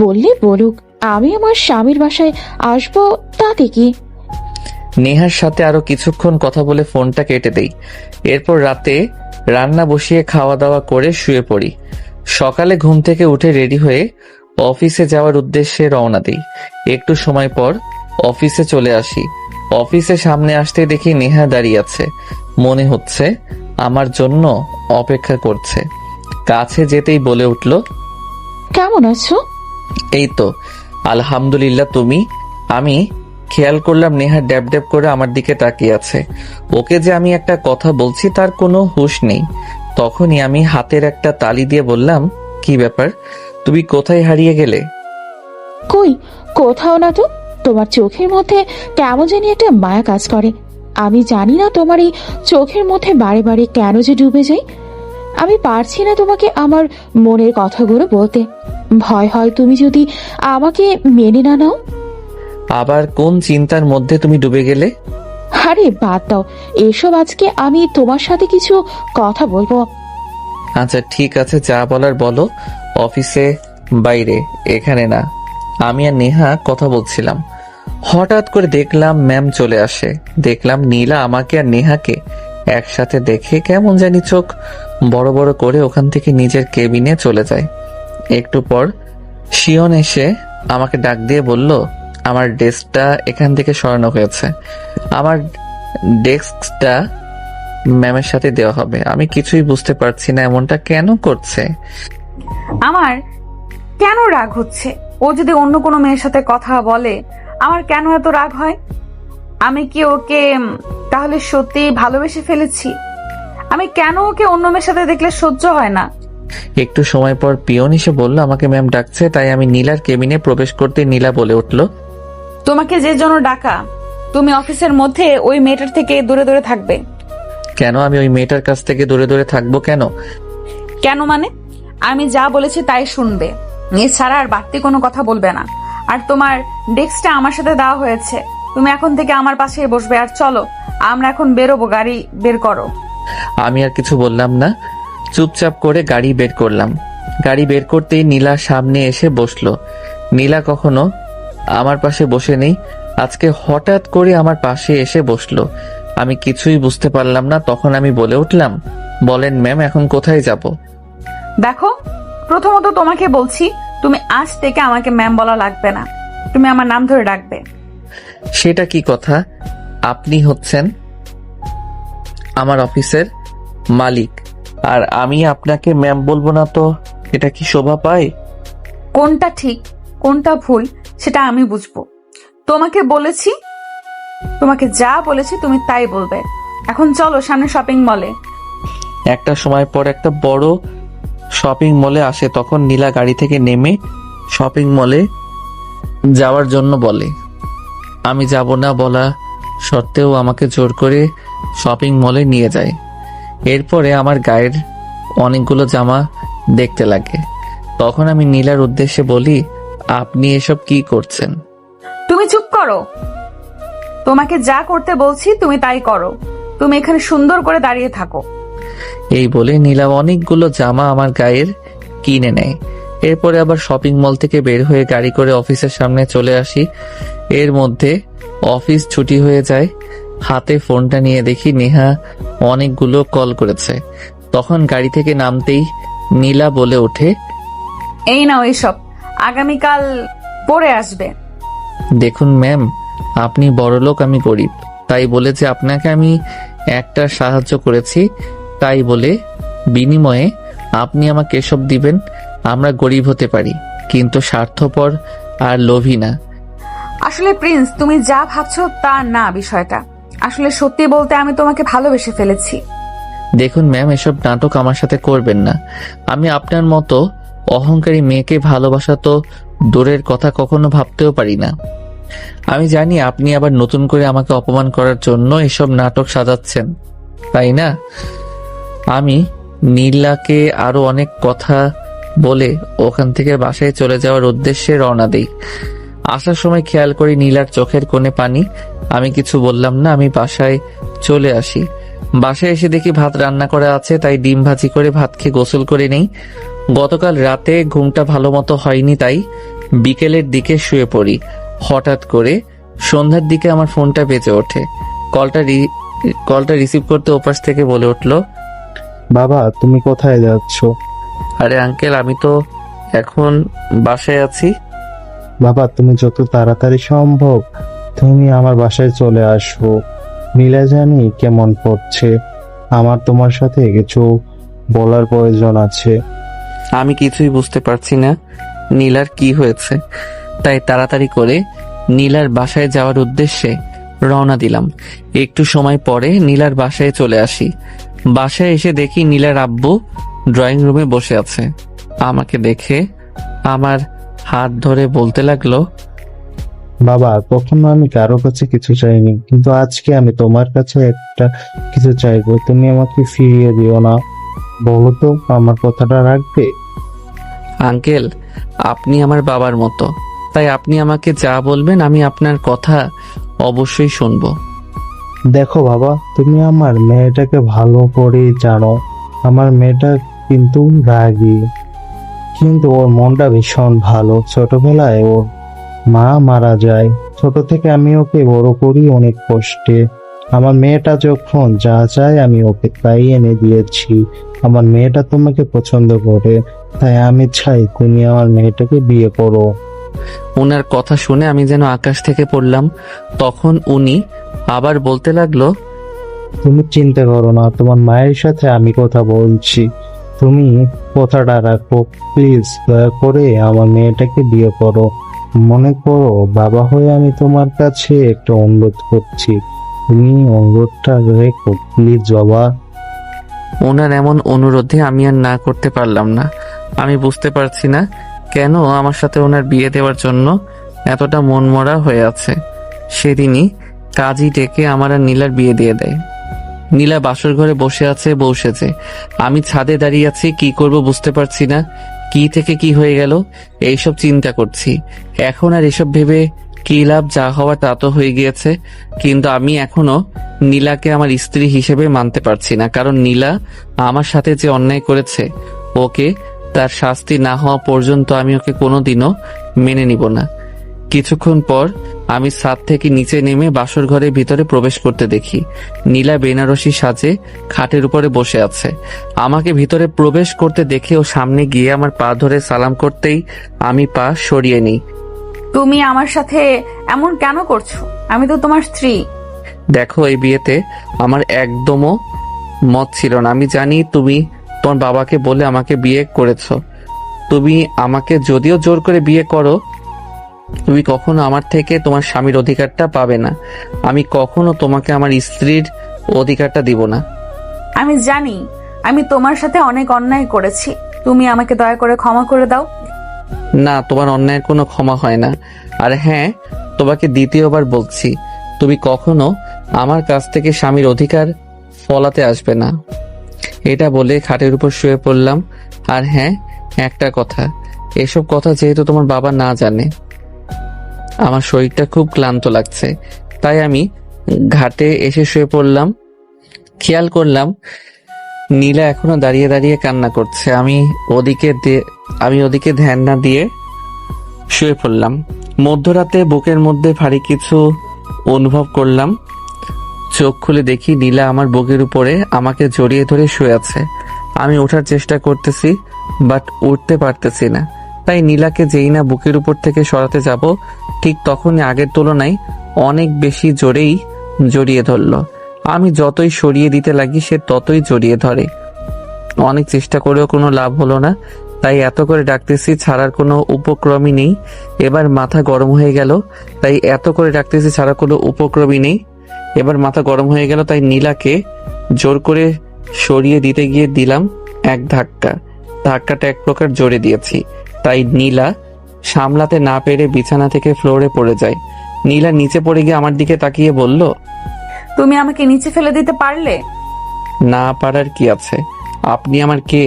বললে বলুক, আমি আমার স্বামীর বাসায় আসবো, তাতে কি? নেহার সাথে আরো কিছুক্ষণ কথা বলে ফোনটা কেটে দেই। এরপর রাতে রান্না বসিয়ে খাওয়া দাওয়া করে শুয়ে পড়ি। সকালে ঘুম থেকে উঠে রেডি হয়ে অফিসে যাওয়ার উদ্দেশ্যে রওনা দিই। একটু সময় পর অফিসে চলে আসি। অফিসে সামনে আসতে দেখি নেহা দাঁড়িয়ে আছে। মনে হচ্ছে আমার জন্য অপেক্ষা করছে। কাছে যেতেই বলে উঠল, কেমন আছো? এই তো আলহামদুলিল্লাহ, তুমি? আমি খেয়াল করলাম নেহা ড্যাব ড্যাব করে আমার দিকে তাকিয়ে আছে। ওকে যে আমি একটা কথা বলছি তার কোনো হুঁশ নেই। তখনই আমি হাতের একটা তালি দিয়ে বললাম, কি ব্যাপার, তুমি কোথায় হারিয়ে গেলে? কই, কোথাও না তো। তোমার চোখের মধ্যে কেমন জানি একটা মায়া কাজ করে। আমি জানি না তোমার এই চোখের মধ্যে বারে বারে কেন যে ডুবে যাই। আমি পারছি না তোমাকে আমার মনের কথাগুলো বলতে। ভয় হয় তুমি যদি আমাকে মেনে না নাও। আবার কোন চিন্তার মধ্যে তুমি ডুবে গেলে? আরে বাদ দাও এসব, আজকে আমি তোমার সাথে কিছু কথা বলবো। আচ্ছা ঠিক আছে, যা বলার বলো। অফিসে বাইরে, এখানে না। আমি আর নেহা কথা বলছিলাম, হঠাৎ করে দেখলাম ম্যাম চলে আসে। দেখলাম নীলা আমাকে আর নেহাকে একসাথে দেখে কেমন জানি চোখ বড় বড় করে ওখান থেকে নিজের কেবিনে চলে যায়। একটু পর শিয়ন এসে আমাকে ডাক দিয়ে বলল, আমার ডেস্কটা এখান থেকে সরানো হয়েছে, আমার ডেস্কটা ম্যামের সাথে দেওয়া হবে। আমি কিছুই বুঝতে পারছি না এমনটা কেন করছে। আমার কেন রাগ হচ্ছে? ও যদি অন্য কোনো মেয়ের সাথে কথা বলে আমার কেন এত রাগ হয়? আমি কি ওকে তাহলে সত্যি ভালোবেসে ফেলেছি? আমি কেন ওকে অন্য মেয়ের সাথে দেখলে সহ্য হয় না? একটু সময় পর পিয়ন এসে বলল, আমাকে ম্যাম ডাকছে। তাই আমি নীলার কেবিনে প্রবেশ করতে নীলা বলে উঠল, তোমাকে যে জন্য ডাকা, তুমি অফিসের মধ্যে ওই মেয়েটার থেকে দূরে দূরে থাকবে। কেন আমি ওই মেয়েটার কাছ থেকে দূরে দূরে থাকবো কেন? কেন মানে? আমি যা বলেছি তাই শুনবে, এছাড়া আর বাড়তি কোনো কথা বলবে না। আর তোমার ডেস্কটা আমার সাথে দেওয়া হয়েছে, তুমি এখন থেকে আমার পাশেই বসবে। আর চলো, আমরা এখন বেরোবো, গাড়ি বের করো। আমি আর কিছু বললাম না, চুপচাপ করে গাড়ি বের করলাম। গাড়ি বের করতেই নীলা সামনে এসে বসলো। নীলা কখনো আমার পাশে বসে নেই, আজকে হঠাৎ করে আমার পাশে এসে বসলো। আমি কিছুই বুঝতে পারলাম না। তখন আমি বলে উঠলাম, বলেন ম্যাম, এখন কোথায় যাব? দেখো, প্রথমত তোমাকে বলছি, তুমি আজ থেকে আমাকে ম্যাম বলা লাগবে না, তুমি আমার নাম ধরে ডাকবে। সেটা কি কথা? আপনি হচ্ছেন আমার অফিসের মালিক, আর আমি আপনাকে ম্যাম বলবো না তো এটা কি শোভা পায়? কোনটা ঠিক কোনটা ভুল সেটা আমি বুঝবো। তোমাকে বলেছি, তোমাকে যা বলেছি তুমি তাই বলবে। এখন চলো সামনে শপিং মলে। একটা সময় পর একটা বড় শপিং মলে আসে। তখন নীলা গাড়ি থেকে নেমে শপিং মলে যাওয়ার জন্য বলে। আমি যাব না বলা সত্ত্বেও আমাকে জোর করে শপিং মলে নিয়ে যায়। এরপরে আমার গায়ের অনেকগুলো জামা দেখতে লাগে। তখন আমি নীলার উদ্দেশ্যে বলি, আপনি এসব কি করছেন? তুমি চুপ করো, তোমাকে যা করতে বলছি তুমি তাই করো। তুমি এখানে সুন্দর করে দাঁড়িয়ে থাকো। এই বলে নীলা অনেকগুলো জামা আমার গায়ের কিনে নেয়। এরপরে আবার শপিং মল থেকে বের হয়ে গাড়ি করে অফিসের সামনে চলে আসি। এর মধ্যে অফিস ছুটি হয়ে যায়। হাতে ফোনটা নিয়ে দেখি নেহা অনেকগুলো কল করেছে। তখন গাড়ি থেকে নামতেই নীলা বলে ওঠে, এই নাও এসব, আগামীকাল পরে আসবে। দেখুন ম্যাম, আপনি বড়লোক, আমি গরিব, তাই বলে যে আপনাকে আমি একটা সাহায্য করেছি তাই বলে বিনিময়ে আপনি আমাকে এসব দিবেন? আমরা গরিব হতে পারি কিন্তু স্বার্থপর আর লোভী না। আসলে প্রিন্স, তুমি যা ভাবছো তা না বিষয়টা। আসলে সত্যি বলতে আমি তোমাকে ভালোবেসে ফেলেছি। দেখুন ম্যাম, এসব নাটক আমার সাথে করবেন না। আমি আপনার মতো অহংকারী মেয়েকে ভালোবাসা তো দূরের কথা কখনো ভাবতেও পারি না। আমি জানি আপনি আবার নতুন করে আমাকে অপমান করার জন্য এসব নাটক সাজাচ্ছেন, তাই না? আমি নীলাকে আরো অনেক কথা বলে ওখান থেকে বাসায় চলে যাওয়ার উদ্দেশ্যে রওনা দেই। আসার সময় খেয়াল করি নীলার চোখের কোণে পানি। আমি কিছু বললাম না, আমি বাসায় চলে আসি। বাসায় এসে দেখি ভাত রান্না করা আছে, তাই ডিম ভাজি করে ভাত খেয়ে গোসল করে নেই। গতকাল রাতে ঘুমটা ভালো মতো হয়নি, তাই বিকেলের দিকে শুয়ে পড়ি। হঠাৎ করে সন্ধ্যার দিকে আমার ফোনটা বেজে ওঠে। কলটা রিসিভ করতে ওপাশ থেকে বলে উঠলো, বাবা তুমি কোথায় যাচ্ছ? আরে আঙ্কেল, আমি তো এখন বাসায় আছি। বাবা তুমি যত তাড়াতাড়ি সম্ভব তুমি আমার বাসায় চলে আসো। নীলা জানি কেমন পড়ছে, আমার তোমার সাথে কিছু বলার প্রয়োজন আছে। আমি কিছুই বুঝতে পারছি না নীলার কি হয়েছে, তাই তাড়াতাড়ি করে নীলার বাসায় যাওয়ার উদ্দেশ্যে রওনা দিলাম। একটু সময় পরে নীলার বাসায় চলে আসি। বাসায় এসে দেখি নীলার আব্বু ড্রয়িং রুমে বসে আছে। আমাকে দেখে আমার হাত ধরে বলতে লাগলো, বাবা কখনো আমি কারো কাছে কিছু চাইনি, কিন্তু আজকে আমি তোমার কাছে একটা কিছু চাইবো, তুমি আমাকে ফিরিয়ে দিও না। বলো তো আমার কথাটা রাখবে? আঙ্কেল, আপনি আমার বাবার মতো, তাই আপনি আমাকে যা বলবেন আমি আপনার কথা অবশ্যই শুনবো। দেখো বাবা, তুমি আমার মেয়েটাকে ভালো করেই জানো। আমার মেয়েটা কিন্তু রাগী, কিন্তু ওর মনটা ভীষণ ভালো। ছোটবেলায় ওর মা মারা যায়, ছোট থেকে আমি ওকে বড় করি অনেক কষ্টে। আমার মেয়েটা যখন যা চায় আমি ওকে তাই এনে দিয়েছি। আমার মেয়েটা তোমাকে পছন্দ করে, তাই আমি চাই তুমি আমার মেয়েটাকে বিয়ে করো। ওনার কথা শুনে আমি যেন আকাশ থেকে পড়লাম। তখন উনি আবার বলতে লাগলো, তুমি চিন্তা করো না, তোমার মায়ের সাথে আমি কথা বলছি, তুমি কথাটা রাখো। প্লিজ দয়া করে আমার মেয়েটাকে বিয়ে করো। মনে করো বাবা হয়ে আমি তোমার কাছে একটা অনুরোধ করছি, তুমি অনুরোধটা রেখো প্লিজ বাবা। ওনার এমন অনুরোধে আমি আর না করতে পারলাম না। আমি বুঝতে পারছি না কেন আমার সাথে ওনার বিয়ে দেওয়ার জন্য এতটা মনমরা হয়ে আছে। সেদিনই কাজী ডেকে আমার আর নীলার বিয়ে দিয়ে দেয়। নীলা বাসর ঘরে বসে আছে, বউ সেজে। আমি ছাদে দাঁড়িয়ে আছি, কি করব বুঝতে পারছি না। কি থেকে কি হয়ে গেল এইসব চিন্তা করছি। এখন আর এসব ভেবে কি লাভ, যা হওয়ার তা তো হয়ে গিয়েছে। কিন্তু আমি এখনো নীলাকে আমার স্ত্রী হিসেবে মানতে পারছি না, কারণ নীলা আমার সাথে যে অন্যায় করেছে, ওকে তার শাস্তি না হওয়া পর্যন্ত আমি ওকে কোনোদিনও মেনে নিব না। কিছুক্ষণ পর আমি ছাদ থেকে নিচে নেমে বাসর ঘরের ভিতরে প্রবেশ করতে দেখি নীলা বেনারসি সাজে খাটের উপরে বসে আছে। আমাকে ভিতরে প্রবেশ করতে দেখে ও সামনে গিয়ে আমার পা ধরে সালাম করতেই আমি পা সরিয়ে নিই। তুমি আমার সাথে এমন কেন করছো? আমি তো তোমার স্ত্রী। দেখো, এই বিয়েতে আমার একদমও মত ছিল না। আমি জানি তুমি তোমার বাবাকে বলে আমাকে বিয়ে করেছো। তুমি আমাকে যদিও জোর করে বিয়ে করো, তুমি কখনো আমার থেকে তোমার স্বামীর অধিকারটা পাবে না। আমি কখনো তোমাকে আমার স্ত্রীর অধিকারটা দিব না। আমি জানি আমি তোমার সাথে অনেক অন্যায় করেছি, তুমি আমাকে দয়া করে ক্ষমা করে দাও। না, তোমার অন্যায়ের কোনো ক্ষমা হয় না। আর হ্যাঁ, তোমাকে দ্বিতীয়বার বলছি, তুমি কখনো আমার কাছ থেকে স্বামীর অধিকার ফলাতে আসবে না। এটা বলে খাটের উপর শুয়ে পড়লাম। আর হ্যাঁ, একটা কথা, এসব কথা যেহেতু তোমার বাবা না জানে, আমার শরীরটা খুব ক্লান্ত লাগছে, তাই আমি ঘাটে এসে শুয়ে পড়লাম। খেয়াল করলাম নীলা এখনো দাঁড়িয়ে দাঁড়িয়ে কান্না করছে। আমি ওদিকে ধ্যান না দিয়ে শুয়ে পড়লাম। মধ্যরাতে বুকের মধ্যে ভারী কিছু অনুভব করলাম। চোখ খুলে দেখি নীলা আমার বুকের উপরে আমাকে জড়িয়ে ধরে শুয়ে আছে। আমি ওঠার চেষ্টা করতেছি, বাট উঠতে পারতেছি না। তাই নীলাকে যেই না বুকের উপর থেকে সরাতে যাব, ঠিক তখনই আগের তুলনায় অনেক বেশি জোরেই জড়িয়ে ধরলো। আমি যতই সরিয়ে দিতে লাগি সে ততই জড়িয়ে ধরে। অনেক চেষ্টা করেও কোনো লাভ হলো না, তাই এত করে ডাকতেছি, ছাড়ার কোনো উপক্রমই নেই। এবার মাথা গরম হয়ে গেল, তাই এত করে ডাকতেছি, ছাড়ার কোনো উপক্রমই নেই। এবার মাথা গরম হয়ে গেল, তাই নীলাকে জোর করে সরিয়ে দিতে গিয়ে দিলাম এক ধাক্কা। ধাক্কাটা এক প্রকার জোরে দিয়েছি, তাই নীলা সামলাতে না পেরে বিছানা থেকে ফ্লোরে পড়ে যায়। নীলা নিচে পড়ে গিয়ে আমার দিকে তাকিয়ে বলল, তুমি আমাকে নিচে ফেলে দিতে পারলে? না পারার কি আছে? আপনি আমার কে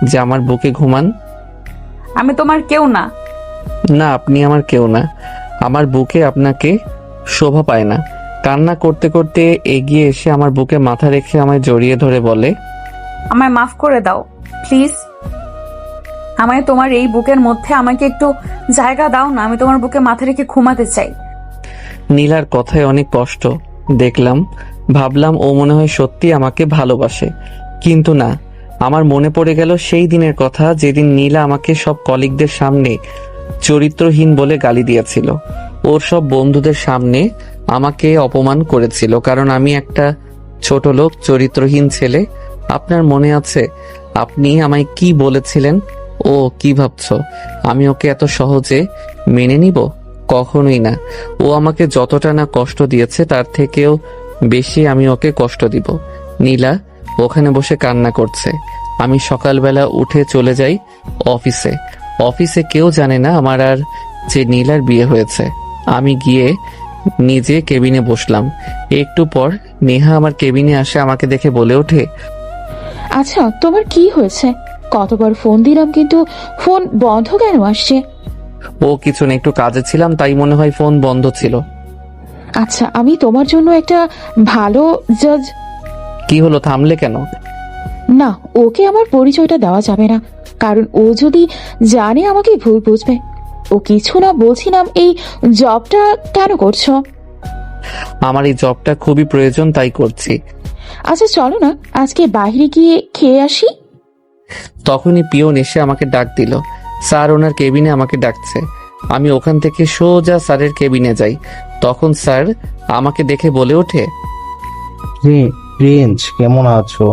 যে আমার বুকে ঘুমান? আমি তোমার কেউ না। না, আপনি আমার কেউ না। আমার বুকে আপনাকে শোভা পায় না। কান্না করতে করতে এগিয়ে এসে আমার বুকে মাথা রেখে আমায় জড়িয়ে ধরে বলে, আমায় মাফ করে দাও প্লিজ। আমায় তোমার এই বুকের মধ্যে আমাকে একটু জায়গা দাও না, আমি তোমার বুকে মাথা রেখে ঘুমাতে চাই। নীলার কথায় অনেক কষ্ট দেখলাম। ভাবলাম ও মনে হয় সত্যি আমাকে ভালোবাসে, কিন্তু না। আমার মনে পড়ে গেল সেই দিনের কথা, যেদিন নীলা আমাকে সব কলিগদের সামনে চরিত্রহীন বলে গালি দিয়েছিল। ওর সব বন্ধুদের সামনে আমাকে অপমান করেছিল, কারণ আমি একটা ছোট লোক, চরিত্রহীন ছেলে। আপনার মনে আছে আপনি আমায় কি বলেছিলেন? ও কি ভাবছো আমি ওকে এত সহজে মেনে নিব? কখনোই না। ও আমাকে যতটা না কষ্ট দিয়েছে তার থেকেও বেশি আমি ওকে কষ্ট দিব। নীলা ওখানে বসে কান্না করছে। আমি সকালবেলা উঠে চলে যাই অফিসে। অফিসে কেউ জানে না আমার আর যে নীলার বিয়ে হয়েছে। আমি গিয়ে নিজে কেবিনে বসলাম। একটু পর নেহা আমার কেবিনে আসে, আমাকে দেখে বলে ওঠে, আচ্ছা তোমার কি হয়েছে? কতবার ফোন দিলাম কিন্তু ফোন বন্ধ কেন আসছে? ও কিছু না, একটু কাজে ছিলাম তাই মনে হয় ফোন বন্ধ ছিল। আচ্ছা আমি তোমার জন্য একটা ভালো জাজ। কি হলো, থামলে কেন? না, ওকে আমার পরিচয়টা দেওয়া যাবে না, কারণ ও যদি জানে আমাকে ভুল বুঝবে। ও কিছু না বলছিলাম, এই জবটা কেন করছো? আমার এই জবটা খুবই প্রয়োজন, তাই করছি। আচ্ছা চলো না আজকে বাইরে গিয়ে খেয়ে আসি। তখনই পিয়ন এসে আমাকে ডাক দিল। স্যার ওনার কেবিনে আমাকে ডাকছে। আমি ওখান থেকে সোজা স্যারের কেবিনে যাই। তখন স্যার আমাকে দেখে বলে ওঠে, প্রিন্স কেমন আছো?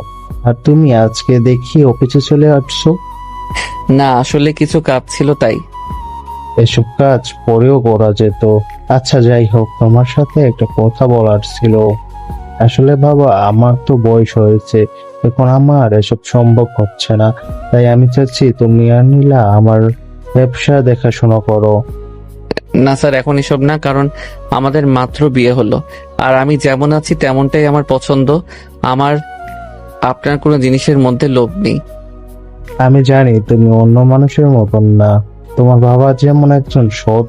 আর তুমি আজকে দেখি অফিসে চলে আসছো। না আসলে কিছু কাজ ছিল তাই। এসব কাজ পরেও করা যেত। আচ্ছা যাই হোক, তোমার সাথে একটা কথা বলার ছিল। আসলে বাবা, আমার তো বয়স হয়েছে, এখন আমার এসব সম্ভব হচ্ছে না। তাই আমি চাচ্ছি তুমি আর নীলা আমার ব্যবসা দেখাশোনা করো। না স্যার, এখন এসব না, কারণ আমাদের মাত্র বিয়ে হলো। আর আমি যেমন আছি তেমনটাই আমার পছন্দ। আমার আপনার কোনো জিনিসের মধ্যে লোভ নেই। আমি জানি তুমি অন্য মানুষের মতন না। তোমার বাবা যেমন একজন সৎ,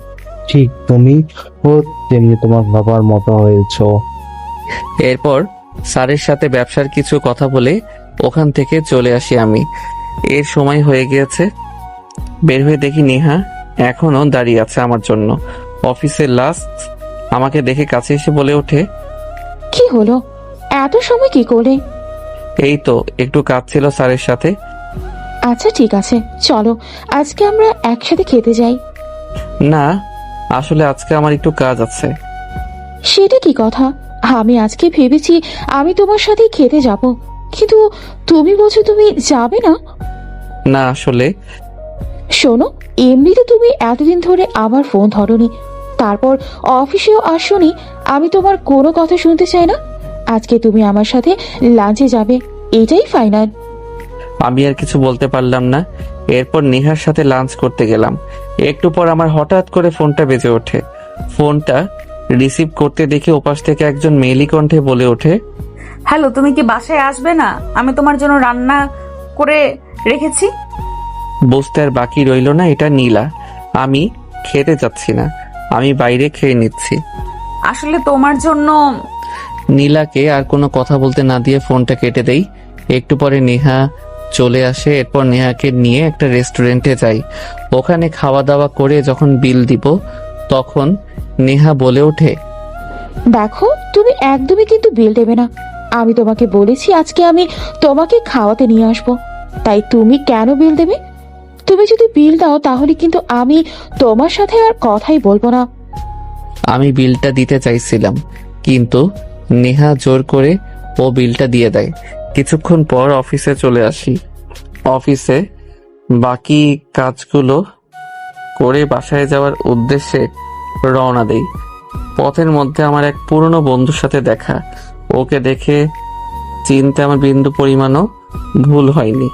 ঠিক তুমি ও তেমনি তোমার বাবার মতো হয়েছো। এরপর স্যারের সাথে ব্যবসার কিছু কথা বলে ওখান থেকে চলে আসি আমি। এর সময় হয়ে গিয়েছে। বের হয়ে দেখি নেহা এখনো দাঁড়িয়ে আছে আমার জন্য। অফিসের লাস্ট আমাকে দেখে কাছে এসে বলে ওঠে, কি হলো, এত সময় কি করে? এই তো একটু কাজ ছিল স্যারের সাথে। আচ্ছা ঠিক আছে, চলো আজকে আমরা একসাথে খেতে যাই। না আসলে আজকে আমার একটু কাজ আছে। সেটা কি কথা? আমি আজকে ভেবেছি আমি তোমার সাথে খেতে যাব, কিন্তু তুমি বলছো তুমি যাবে না। না আসলে শোনো, এমনিতে তুমি এতদিন ধরে আমার ফোন ধরোনি, তারপর অফিসেও আসোনি। আমি তোমার কোনো কথা শুনতে চাই না। আজকে তুমি আমার সাথে লাঞ্চে যাবে, এটাই ফাইনাল। আমি আর কিছু বলতে পারলাম না। এরপর নেহার সাথে লাঞ্চ করতে গেলাম। একটু পর আমার হঠাৎ করে ফোনটা বেজে ওঠে। ফোনটা রিসিভ করতে দেখে ওপাশ থেকে একজন মেয়েলি কণ্ঠে বলে ওঠে, হ্যালো, তুমি কি বাসায় আসবে না? আমি তোমার জন্য রান্না করে রেখেছি। বুঝতে আর বাকি রইল না, এটা নীলা। আমি খেতে যাচ্ছি না, আমি বাইরে খেয়ে নিচ্ছি। আসলে তোমার জন্য। নীলাকে আর কোনো কথা বলতে না দিয়ে ফোনটা কেটে দেই। একটু পরে নেহা চলে আসে। এরপর নেহাকে নিয়ে একটা রেস্টুরেন্টে যাই। ওখানে খাওয়া দাওয়া করে যখন বিল দিব তখন নেহা বলে ওঠে, দেখো তুমি একদমই কিন্তু বিল দেবে না। আমি তোমাকে বলেছি আজকে আমি তোমাকে খাওয়াতে নিয়ে আসবো, তাই তুমি কেন বিল দেবে? তুমি যদি বিল দাও তাহলে কিন্তু আমি তোমার সাথে আর কথাই বলবো না। আমি বিলটা দিতে চাইছিলাম, কিন্তু নেহা জোর করে ও বিলটা দিয়ে দেয়। কিছুক্ষণ পর অফিসে চলে আসি। অফিসে বাকি কাজগুলো করে বাসায় যাওয়ার উদ্দেশ্যে রওনা দেই। পথের মধ্যে আমার এক পুরনো বন্ধুর সাথে দেখা। ওকে দেখে চিনতে আমার বিন্দু পরিমাণও ভুল হয়নি।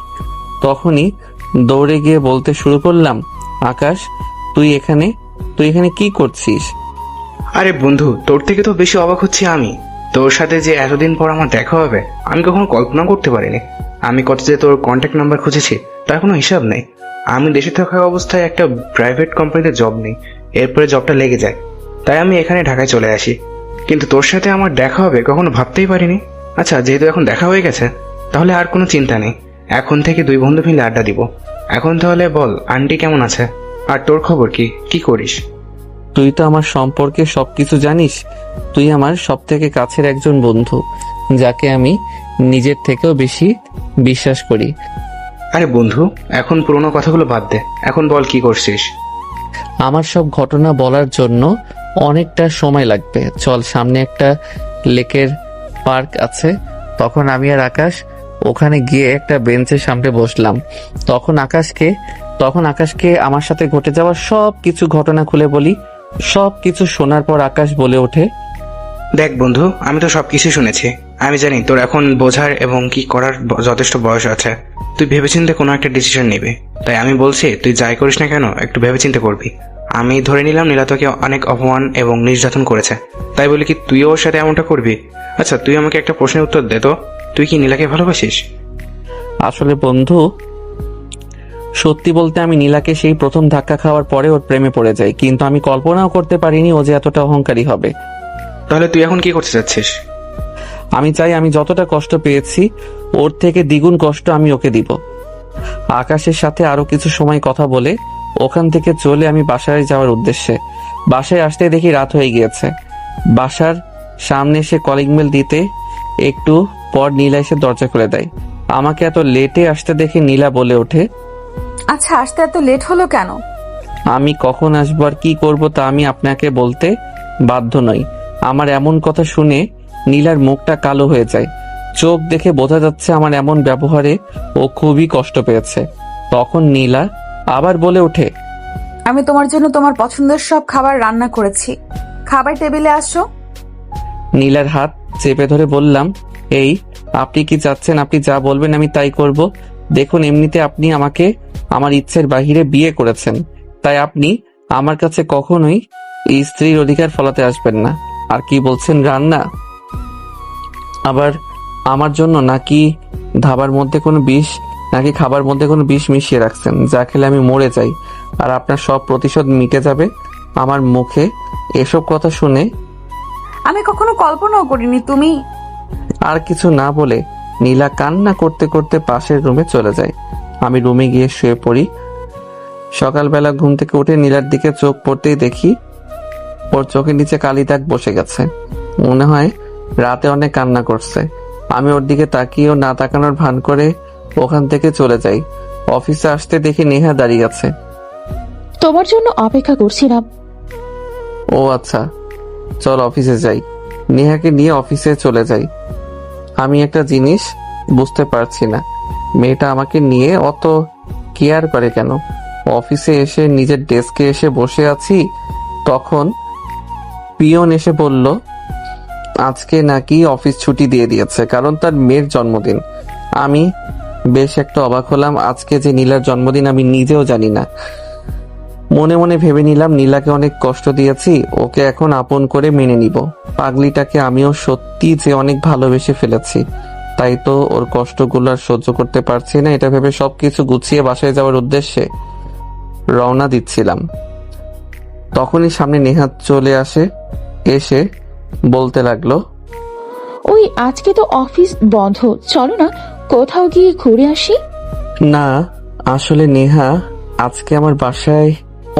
তখনই দৌড়ে গিয়ে বলতে শুরু করলাম, আকাশ, তুই এখানে কি করছিস? আরে বন্ধু, তোর থেকে তো বেশি অবাক হচ্ছি আমি। তোর সাথে যে এতদিন পর আমার দেখা হবে আমি কখনো কল্পনা করতে পারিনি। আমি কত যে তোর কন্ট্যাক্ট নাম্বার খুঁজেছি তার কোনো হিসাব নেই। আমি দেশে থাকা অবস্থায় একটা প্রাইভেট কোম্পানিতে জব নেই, এরপরে জবটা লেগে যায়, তাই আমি এখানে ঢাকায় চলে আসি। কিন্তু তোর সাথে আমার দেখা হবে কখনো ভাবতেই পারিনি। আচ্ছা, যেহেতু এখন দেখা হয়ে গেছে তাহলে আর কোনো চিন্তা নেই। এখন থেকে দুই বন্ধু মিলে আড্ডা দিব। এখন তাহলে বল, আন্টি কেমন আছে? আর তোর খবর কি করিস? তুই তো আমার সম্পর্কে সবকিছু জানিস। তুই আমার সব থেকে কাছের একজন বন্ধু, যাকে আমি নিজের থেকেও বেশি বিশ্বাস করি। আরে বন্ধু, এখন পুরোনো কথাগুলো বাদ দে, এখন বল কি করছিস? আমার সব ঘটনা বলার জন্য অনেকটা সময় লাগবে। চল, সামনে একটা লেকের পার্ক আছে। তখন আমি আর আকাশ ওখানে গিয়ে একটা বেঞ্চের সামনে বসলাম। তখন আকাশকে আমার সাথে ঘটে যাওয়া সব কিছু ঘটনা খুলে বলি। সব কিছু শোনার পর আকাশ বলে ওঠে, দেখ বন্ধু, আমি তো সবকিছু শুনেছি। আমি জানি তোর এখন বোঝার এবং কি করার যথেষ্ট বয়স আছে। তুই ভেবেচিন্তে কোনো একটা ডিসিশন নিবি। তাই আমি বলছি, তুই যাই করিস না কেন একটু ভেবেচিন্তে করবি। আমি ধরে নিলাম নীলা তোকে অনেক অপমান এবং নির্যাতন করেছে, তাই বলি কি তুইও ওর সাথে এমনটা করবি? আচ্ছা, তুই আমাকে একটা প্রশ্নের উত্তর দে তো, তুই কি নীলাকে ভালোবাসিস? আসলে বন্ধু, সত্যি বলতে আমি নীলাকে সেই প্রথম ধাক্কা খাওয়ার পরে ওর প্রেমে পড়ে যাই, কিন্তু আমি কল্পনাও করতে পারিনি ও যে এতটা অহংকারী হবে। তাহলে তুই এখন কি করতে চাচ্ছিস? আমি চাই আমি যতটা কষ্ট পেয়েছি ওর থেকে দ্বিগুণ কষ্ট আমি ওকে দিব। আকাশের সাথে আরো কিছু সময় কথা বলে ওখান থেকে চলে আমি বাসায় যাওয়ার উদ্দেশ্যে। বাসায় আসতে দেখি রাত হয়ে গিয়েছে। বাসার সামনে এসে কলিং বেল দিতে একটু পর নীলা এসে দরজা খুলে দেয়। আমাকে এত লেটে আসতে দেখে নীলা বলে ওঠে, আচ্ছা, আসতে এত লেট হলো কেন? আমি কখন আসবো আর কি করব তা আমি আপনাকে বলতে বাধ্য নই। আমার এমন কথা শুনে নীলার মুখটা কালো হয়ে যায়। চোখ দেখে বোঝা যাচ্ছে আমার এমন ব্যবহারে ও খুবই কষ্ট পেয়েছে। তখন নীলা আবার বলে ওঠে, আমি তোমার জন্য তোমার পছন্দের সব খাবার রান্না করেছি, খাবার টেবিলে আসো। নীলার হাত চেপে ধরে বললাম, এই আপনি কি চাচ্ছেন? আপনি যা বলবেন আমি তাই করব। দেখুন, এমনিতে আপনি আমাকে আমার ইচ্ছের বাহিরে বিয়ে করেছেন, তাই আপনি আমার কাছে কখনোই স্ত্রীর অধিকার ফলাতে আসবেন না। আর কি বলছেন রান্না? আবার আমার জন্য নাকি ধাবার মধ্যে কোনো বিষ, নাকি খাবার মধ্যে কোনো বিষ মিশিয়ে রাখছেন যা খেলে আমি মরে যাই আর আপনার সব প্রতিশোধ মিটে যাবে? আমার মুখে এসব কথা শুনে আমি কখনো কল্পনাও করিনি তুমি। আর কিছু না বলে নীলা কান্না করতে করতে পাশের রুমে চলে যায়। আমি রুমে গিয়ে শুয়ে পড়ি। সকালবেলা ঘুম থেকে উঠে নীলার দিকে চোখ পড়তেই দেখি ওর চোখের নিচে কালি দাগ বসে গেছে। মনে হয় রাতে অনেক কান্না করছে। আমি ওর দিকে তাকিয়েও না তাকানোর ভান করে ওখান থেকে চলে যাই। অফিসে আসতে দেখি নেহা দাঁড়িয়ে আছে। তোমার জন্য অপেক্ষা করছিলাম। ও আচ্ছা, চল অফিসে যাই। নেহাকে নিয়ে অফিসে চলে যাই। আমি একটা জিনিস বুঝতে পারছি না, মেয়েটা আমাকে নিয়ে অত কেয়ার করে কেন? অফিসে এসে নিজের ডেস্কে এসে বসে আছি, তখন পিয়ন এসে বলল আজকে নাকি অফিস ছুটি দিয়ে দিয়েছে কারণ তার মেয়ের জন্মদিন। আমি বেশ একটা অবাক হলাম। আজকে যে নীলার জন্মদিন আমি নিজেও জানি না। মনে মনে ভেবে নিলাম নীলাকে অনেক কষ্ট দিয়েছি, ওকে এখন আপন করে মেনে নিব। পাগলিটাকে আমিও সত্যি যে অনেক ভালোবেসে ফেলেছি, তাই তো ওর কষ্টগুলো আর সহ্য করতে পারছি না। এটা ভেবে সবকিছু গুছিয়ে বাসায় যাওয়ার উদ্দেশ্যে রওনা দিচ্ছিলাম, তখনই সামনে নেহাত চলে আসে। এসে বলতে লাগলো, ওই আজকে তো অফিস বন্ধ, চলো না কোথাও গিয়ে ঘুরে আসি। না আসলে নেহা, আজকে আমার বাসায়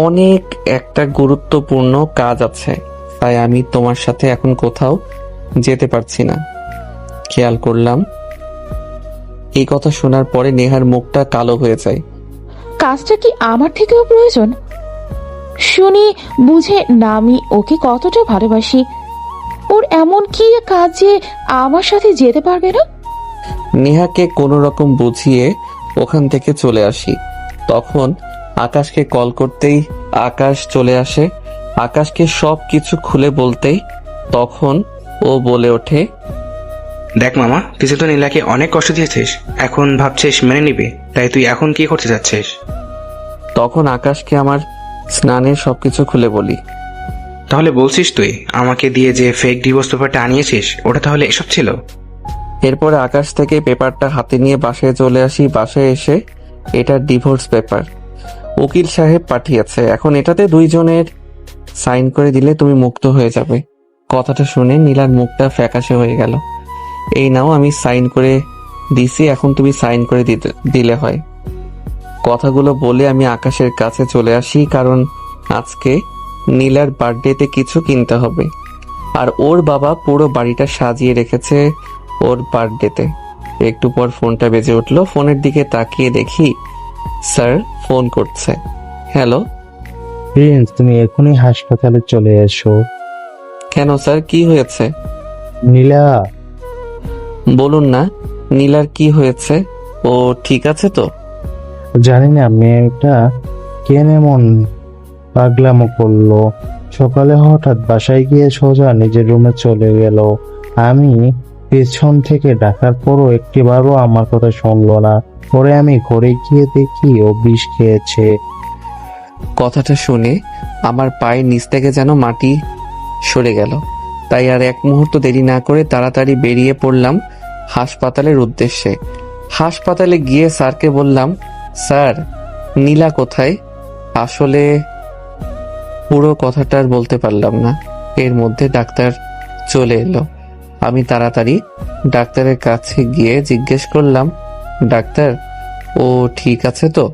অনেক একটা গুরুত্বপূর্ণ কাজ আছে, তাই আমি তোমার সাথে এখন কোথাও যেতে পারছি না। খেয়াল করলাম। এই কথা শোনার পরে নেহার মুখটা কালো হয়ে যায়। কাজটা কি আমার থেকেও প্রয়োজন? শুনি বুঝে না আমি ওকে কতটা ভালোবাসি। ওর এমন কি কাজ যে আমার সাথে যেতে পারবে না? নেহাকে কোনো রকম বুঝিয়ে ওখান থেকে চলে আসি। তখন আকাশকে কল করতেই আকাশ চলে আসে। আকাশকে সব কিছু খুলে বলতেই তখন ও বলে ওঠে, দেখ মামা, তুই তো নীলাকে অনেক কষ্ট দিয়েছিস, এখন ভাবছিস মেনে নিবি, তাই তুই এখন কি করতে যাচ্ছিস? তখন আকাশকে আমার স্নানের সবকিছু খুলে বলি। তাহলে বলছিস তুই আমাকে দিয়ে যে ফেক ডিভোর্স পেপারটা আনিয়েছিস ওটা তাহলে এসব ছিল? এরপরে আকাশ থেকে পেপারটা হাতে নিয়ে বাসায় চলে আসি। বাসায় এসে এটা ডিভোর্স পেপার উকিল সাহেব পাঠিয়েছে, এখন এটাতে দুইজনের সাইন করে দিলে তুমি মুক্ত হয়ে যাবে। কথাটা শুনে নীলার মুখটা ফ্যাকাশে হয়ে গেল। এই নাও, আমি সাইন করে দিছি, এখন তুমি সাইন করে দিলে হয়। কথাগুলো বলে আমি আকাশের কাছে চলে আসি, কারণ আজকে নীলার বার্থডেতে কিছু কিনতে হবে, আর ওর বাবা পুরো বাড়িটা সাজিয়ে রেখেছে ওর বার্থডেতে। একটু পর ফোনটা বেজে উঠলো। ফোনের দিকে তাকিয়ে দেখি স্যার ফোন করছে। হ্যালো। প্রিন্স, তুমি এখনই হাসপাতালে চলে এসো। কেন স্যার, কি হয়েছে? নীলা, বলুন না, নীলার কি হয়েছে? ও ঠিক আছে তো? জানি না মেয়েটা কেন এমন পাগলামো করলো। সকালে হঠাৎ বাসায় গিয়ে সোজা নিজের রুমে চলে গেল। আমি পেছন থেকে ডাকার পরও একটিবারও আমার কথা শুনলো না। পরে আমি ঘরে গিয়ে দেখি ও বিষ খেয়েছে। কথাটা শুনে আমার পায়ের নিচ থেকে যেন মাটি সরে গেল। তাই আর এক মুহূর্ত দেরি না করে তাড়াতাড়ি বেরিয়ে পড়লাম হাসপাতালের উদ্দেশ্যে। হাসপাতালে গিয়ে স্যারকে বললাম, স্যার নীলা কোথায়? আসলে পুরো কথাটা আর বলতে পারলাম না। এর মধ্যে ডাক্তার চলে এলো। আমি তাড়াতাড়ি ডাক্তারের কাছে গিয়ে জিজ্ঞেস করলাম, ডাক্তার ও ঠিক আছে তো?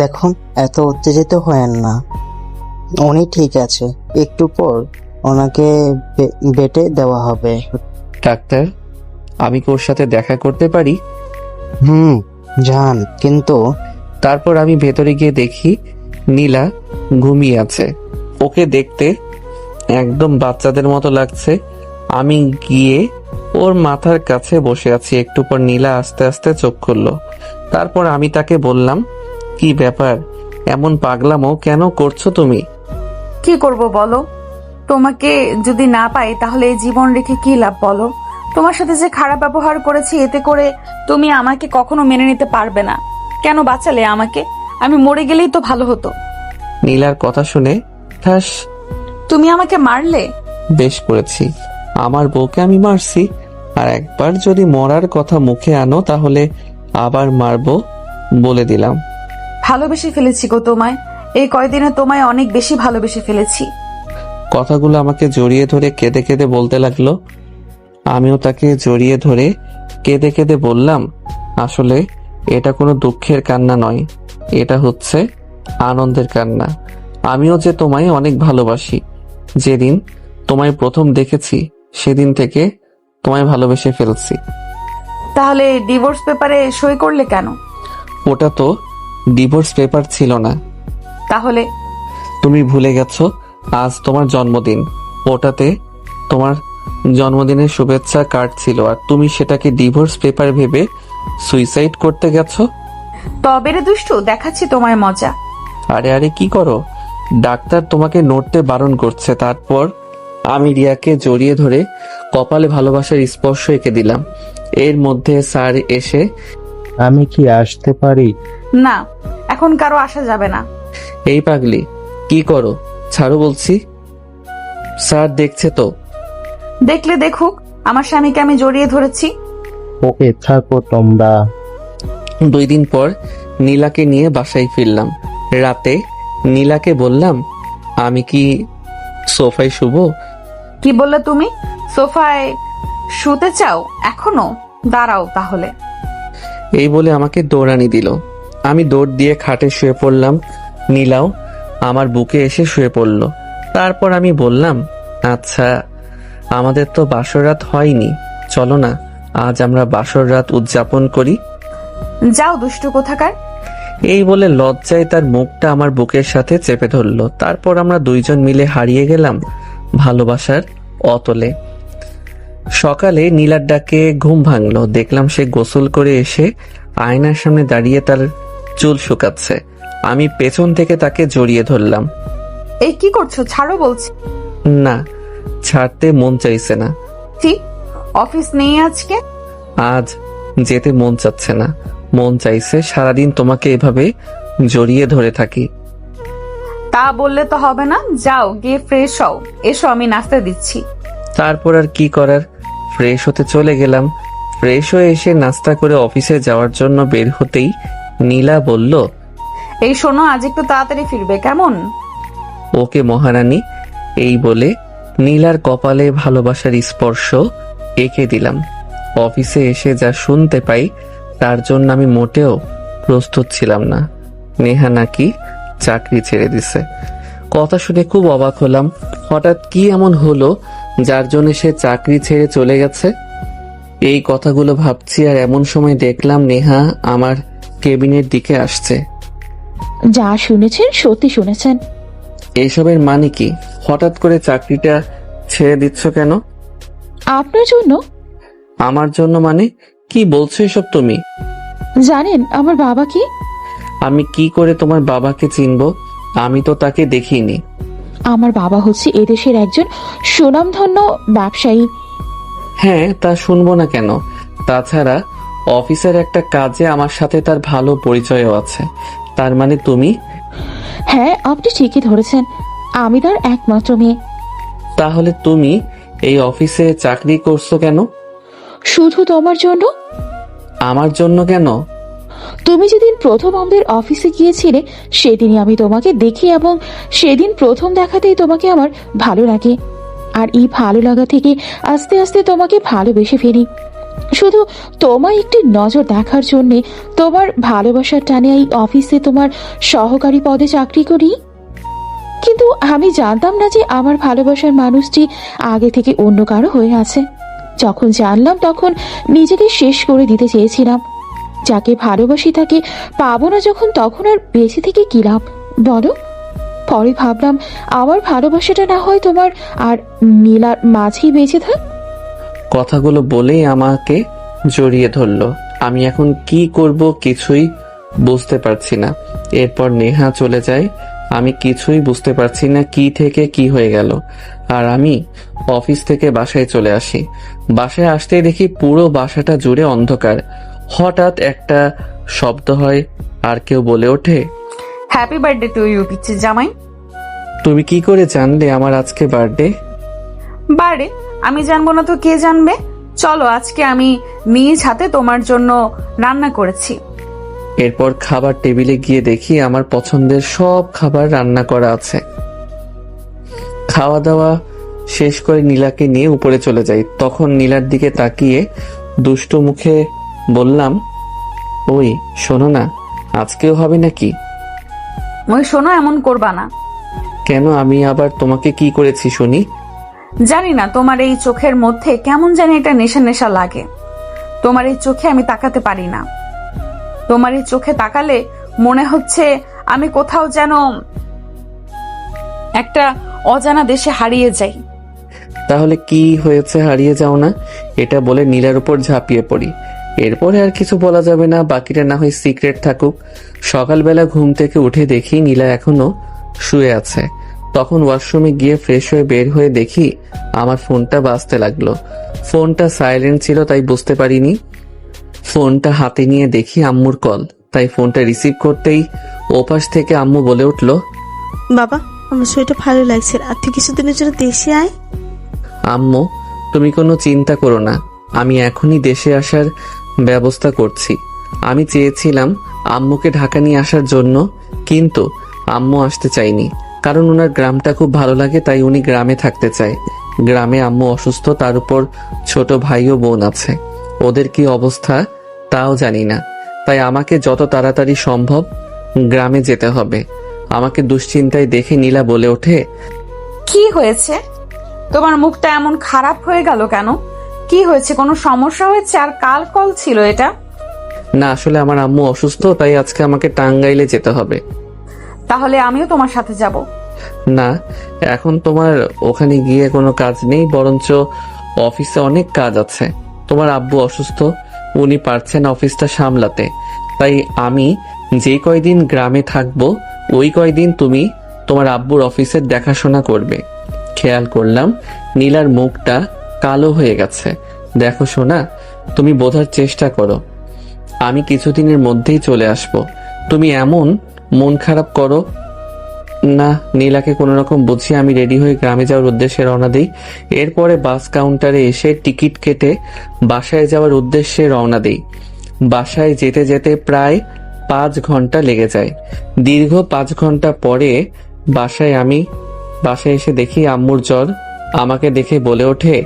দেখুন, এত উত্তেজিত হয়েন না, উনি ঠিক আছে। একটু পর ওনাকে বেটে দেওয়া হবে। ডাক্তার, আমি কি ওর সাথে দেখা করতে পারি? যান, কিন্তু তারপর আমি ভেতরে গিয়ে দেখি নীলা ঘুমিয়ে আছে। ওকে দেখতে একদম বাচ্চাদের মতো লাগছে। আমি গিয়ে ওর মাথার কাছে বসে আছি। একটু পর নীলা আস্তে আস্তে চোখ খুললো। তারপর আমি তাকে বললাম, কি ব্যাপার, এমন পাগলামো কেন করছো তুমি? কি করব বলো? তোমাকে যদি না পাই তাহলে এই জীবন রেখে কি লাভ বলো? তোমার সাথে যে খারাপ ব্যবহার করেছি, এতে করে তুমি আমাকে কখনো মেনে নিতে পারবে না। কেন বাঁচালে আমাকে? আমি মরে গেলেই তো ভালো হতো। নীলার কথা শুনে ঠাস। তুমি আমাকে মারলে? বেশ করেছি, আমার বউকে আমি মারছি, আর একবার যদি মরার কথা মুখে আনো তাহলে আবার মারবো, বলে দিলাম। ভালোবেসে ফেলেছি গো তোমায়। এই কয়দিনে তোমায় অনেক বেশি ভালোবেসে ফেলেছি। কথাগুলো আমাকে জড়িয়ে ধরে কেঁদে কেঁদে বলতে লাগলো। আমিও তাকে জড়িয়ে ধরে কেঁদে কেঁদে বললাম, আসলে এটা কোনো দুঃখের কান্না নয়, এটা হচ্ছে আনন্দের কান্না। আমিও যে তোমায় অনেক ভালোবাসি। যেদিন তোমায় প্রথম দেখেছি সেদিন থেকে তোমায় ভালোবেসে ফেলছি। তাহলে ডিভোর্স পেপারে সই করলে কেন? ওটা তো ডিভোর্স পেপার ছিল না। তাহলে? তুমি ভুলে গেছো, আজ তোমার জন্মদিন। ওটাতে তোমার জন্মদিনের শুভেচ্ছা কার্ড ছিল, আর তুমি সেটাকে ডিভোর্স পেপার ভেবে সুইসাইড করতে গেছো। তবে রে দুষ্টু, দেখাচ্ছি তোমায় মজা। আরে আরে, কি করো? ডাক্তার তোমাকে নড়তে বারণ করছে। তারপর আমি রিয়াকে জড়িয়ে ধরে কপালে ভালোবাসার স্পর্শ এঁকে দিলাম। এর মধ্যে স্যার এসে, আমি কি আসতে পারি? না, এখন কারো আসা যাবে না। এই পাগলি, কি করো? ছাড়ো বলছি। স্যার দেখছে তো। দেখলে দেখুক, আমার স্বামীকে আমি জড়িয়ে ধরেছি। ওকে, থাকো তোমরা। 2 দিন পর নীলাকে নিয়ে বাসায় ফিরলাম। রাতে নীলাকে বললাম, আমি কি সোফায় শুবো? কি বললে তুমি? সোফায় শুতে চাও এখনো? দাঁড়াও তাহলে। এই বলে আমাকে দৌড়ানি দিল। আমি দৌড় দিয়ে খাটে শুয়ে পড়লাম। নীলাও আমার বুকে এসে শুয়ে পড়ল। তারপর আমি বললাম, আচ্ছা, আমাদের তো বাসর রাত হয়নি, চলো না আজ আমরা বাসর রাত উদযাপন করি। যাও দুষ্টু কোথাকার। এই বলে লজ্জায় তার মুখটা আমার বুকের সাথে চেপে ধরলো। তারপর আমরা দুইজন মিলে হারিয়ে গেলাম ভালোবাসার অতলে। সকালে নীলার ডাকে ঘুম ভাঙলো। দেখলাম সে গোসল করে এসে আয়নার সামনে দাঁড়িয়ে তার চুল শুকাচ্ছে। আমি পেছন থেকে তাকে জড়িয়ে ধরলাম। এই কি করছো? ছাড়ো বলছি। না, ছাড়তে মন চাইছে না। ঠিক, অফিস নেই আজকে? আজ যেতে মন চাচ্ছে না, মন চাইছে সারাদিন তোমাকে এভাবে জড়িয়ে ধরে থাকি। তা বললে তো হবে না। যাও গিয়ে ফ্রেশ হও, এসো আমি নাস্তা দিচ্ছি। তারপর আর কি করার, ফ্রেশ হতে চলে গেলাম। ফ্রেশ হয়ে এসে নাস্তা করে অফিসে যাওয়ার জন্য বের হতেই নীলা বলল, এই শোনো, আজ একটু তাড়াতাড়ি ফিরবে কেমন? ওকে মহারানী। এই বলে নীলার কপালে ভালোবাসার স্পর্শ এঁকে দিলাম। অফিসে এসে যা শুনতে পাই তার জন্য আমি মোটেও প্রস্তুত ছিলাম না। নেহা নাকি চাকরি ছেড়ে দিছে। কথা শুনে খুব অবাক হলাম। হঠাৎ কি এমন হলো যার জন্য সে চাকরি ছেড়ে চলে গেছে? এই কথাগুলো ভাবছি, আর এমন সময় দেখলাম নেহা আমার কেবিনের দিকে আসছে। যা শুনেছেন সত্যি শুনেছেন। এসবের মানে কি? হঠাৎ করে চাকরিটা ছেড়ে দিচ্ছ কেন? আপনার জন্য। আমার জন্য মানে? কি বলছো এসব তুমি? জানেন আমার বাবা কি? আমি কি করে তোমার বাবাকে চিনবো? আমি তো তাকে দেখিনি। আমার বাবা হচ্ছে এদেশের একজন সুনামধন্য ব্যবসায়ী। হ্যাঁ, তা শুনবো না কেন? তাছাড়া অফিসের একটা কাজে আমার সাথে তার ভালো পরিচয়ও আছে। তার মানে তুমি? হ্যাঁ, আপনি ঠিকই ধরেছেন, আমি তার একমাত্র মেয়ে। তাহলে তুমি এই অফিসে চাকরি করছো কেন? শুধু তোমার জন্য। আমার জন্য কেন? তুমি যেদিন প্রথম আমাদের অফিসে গিয়েছিলে সেদিনই আমি তোমাকে দেখি, এবং সেদিন প্রথম দেখাতেই তোমাকে আমার ভালো লাগে। আর এই ভালো লাগা থেকে আস্তে আস্তে তোমাকে ভালোবেসে ফেলি। শুধু তোমায় একটি নজর দেখার জন্যে, তোমার ভালোবাসার টানে এই অফিসে তোমার সহকারী পদে চাকরি করি। কিন্তু আমি জানতাম না যে আমার ভালোবাসার মানুষটি আগে থেকে অন্য কারো হয়ে আছে। যখন জানলাম তখন নিজেকে শেষ করে দিতে চেয়েছিলাম। যাকে ভালোবাসি তাকে পাবো না যখন, তখন আর বেঁচে থেকে কি লাভ বলো? পরে ভাবলাম আমার ভালোবাসাটা না হয় তোমার আর নীলার মাঝেই বেঁচে থাক। কথাগুলো বলেই আমাকে জড়িয়ে ধরলো। আমি এখন কি করব কিছুই বুঝতে পারছি না। এরপর নেহা চলে যায়। আমি কিছুই বুঝতে পারছি না কি থেকে কি হয়ে গেল। আর আমি অফিস থেকে বাসায় চলে আসি। বাসায় আসতেই দেখি পুরো বাসাটা জুড়ে অন্ধকার। হঠাৎ একটা শব্দ হয় আর কেউ বলে ওঠে, হ্যাপি বার্থডে টু ইউ পিচ্ছি জামাই। তুমি কি করে জানলে আমার আজকে বার্থডে? বারে আমি জানবো না তো কে জানবে? চলো আজকে আমি নিজ হাতে তোমার জন্য রান্না করেছি। এরপর খাবার টেবিলে গিয়ে দেখি আমার পছন্দের সব খাবার রান্না করা আছে। খাওয়া দাওয়া শেষ করে নীলাকে নিয়ে উপরে চলে যাই। তখন নীলার দিকে তাকিয়ে দুষ্টু মুখে বললাম, ওই শোনো না, আজকেও হবে নাকি? ওই শোনো, এমন করবা না। কেন, আমি আবার তোমাকে কি করেছি শুনি? জানি না, তোমার এই চোখের মধ্যে কেমন জানি একটা নেশা নেশা লাগে। তোমার এই চোখে আমি তাকাতে পারি না। তোমার এই চোখে তাকালে মনে হচ্ছে আমি কোথাও যেন একটা অজানা দেশে হারিয়ে যাই। তাহলে কি হয়েছে, হারিয়ে যাও না? এটা বলে নীলার উপর ঝাঁপিয়ে পড়ি। এরপরে আর কিছু বলা যাবে না, বাকিটা না হয় সিক্রেট থাকুক। সকালবেলা ঘুম থেকে উঠে দেখি নীলা এখনো শুয়ে আছে। তখন ওয়াশরুমে গিয়ে ফ্রেশ হয়ে বের হয়ে দেখি আমার ফোনটা বাজতে লাগলো। ফোনটা সাইলেন্ট ছিল তাই বুঝতে পারিনি। ফোনটা হাতে নিয়ে দেখি আম্মুর কল, তাই ফোনটা রিসিভ করতেই ওপাশ থেকে আম্মু বলে উঠল, বাবা, আমার শরীরটা ভালো লাগছে না, তুই কিছুদিনের জন্য দেশে আয়। আম্মু তুমি কোনো চিন্তা করো না, আমি এখনই দেশে আসার ব্যবস্থা করছি। আমি চেয়েছিলাম আম্মুকে ঢাকা নিয়ে আসার জন্য, কিন্তু আম্মু আসতে চাইনি, কারণ ওনার গ্রামটা খুব ভালো লাগে, তাই উনি গ্রামে থাকতে চায়। গ্রামে আম্মু অসুস্থ, তার উপর ছোট ভাই ও বোন আছে। ওদের কি অবস্থা তাও জানি না, তাই আমাকে যত তাড়াতাড়ি সম্ভব গ্রামে যেতে হবে। আমাকে দুশ্চিন্তায় দেখে নীলা বলে ওঠে, কি হয়েছে? তোমার মুখটা এমন খারাপ হয়ে গেল কেন? কি হয়েছে? কোনো সমস্যা হয়েছে? আর কাল কল ছিল এটা? না, আসলে আমার আম্মু অসুস্থ, তাই আজকে আমাকে টাঙ্গাইলে যেতে হবে। তাহলে আমিও তোমার সাথে যাব। না, এখন তোমার ওখানে গিয়ে কোনো কাজ নেই, বরঞ্চ অফিসে অনেক কাজ আছে। তোমার আব্বু অসুস্থ, উনি পারছেন অফিসটা সামলাতে, তাই আমি যে কয়দিন গ্রামে থাকবো ওই কয়দিন তুমি তোমার আব্বুর অফিসের দেখাশোনা করবে। খেয়াল করলাম নীলার মুখটা কালো হয়ে গেছে। দেখো সোনা, তুমি বোঝার চেষ্টা করো, আমি কিছুদিনের মধ্যেই চলে আসব। তুমি এমন মন খারাপ করো না। নীলাকে কোনো রকম বুঝিয়ে আমি রেডি হয়ে গ্রামে যাওয়ার উদ্দেশ্যে রওনা দিই। এরপরে বাস কাউন্টারে এসে টিকিট কেটে বাসায় যাওয়ার উদ্দেশ্যে রওনা দিই। বাসায় যেতে যেতে প্রায় 5 ঘন্টা লেগে যায়। দীর্ঘ 5 ঘন্টা পরে বাসায় এসে দেখি আম্মুর জ্বর। আমাকে দেখে বলে ওঠে,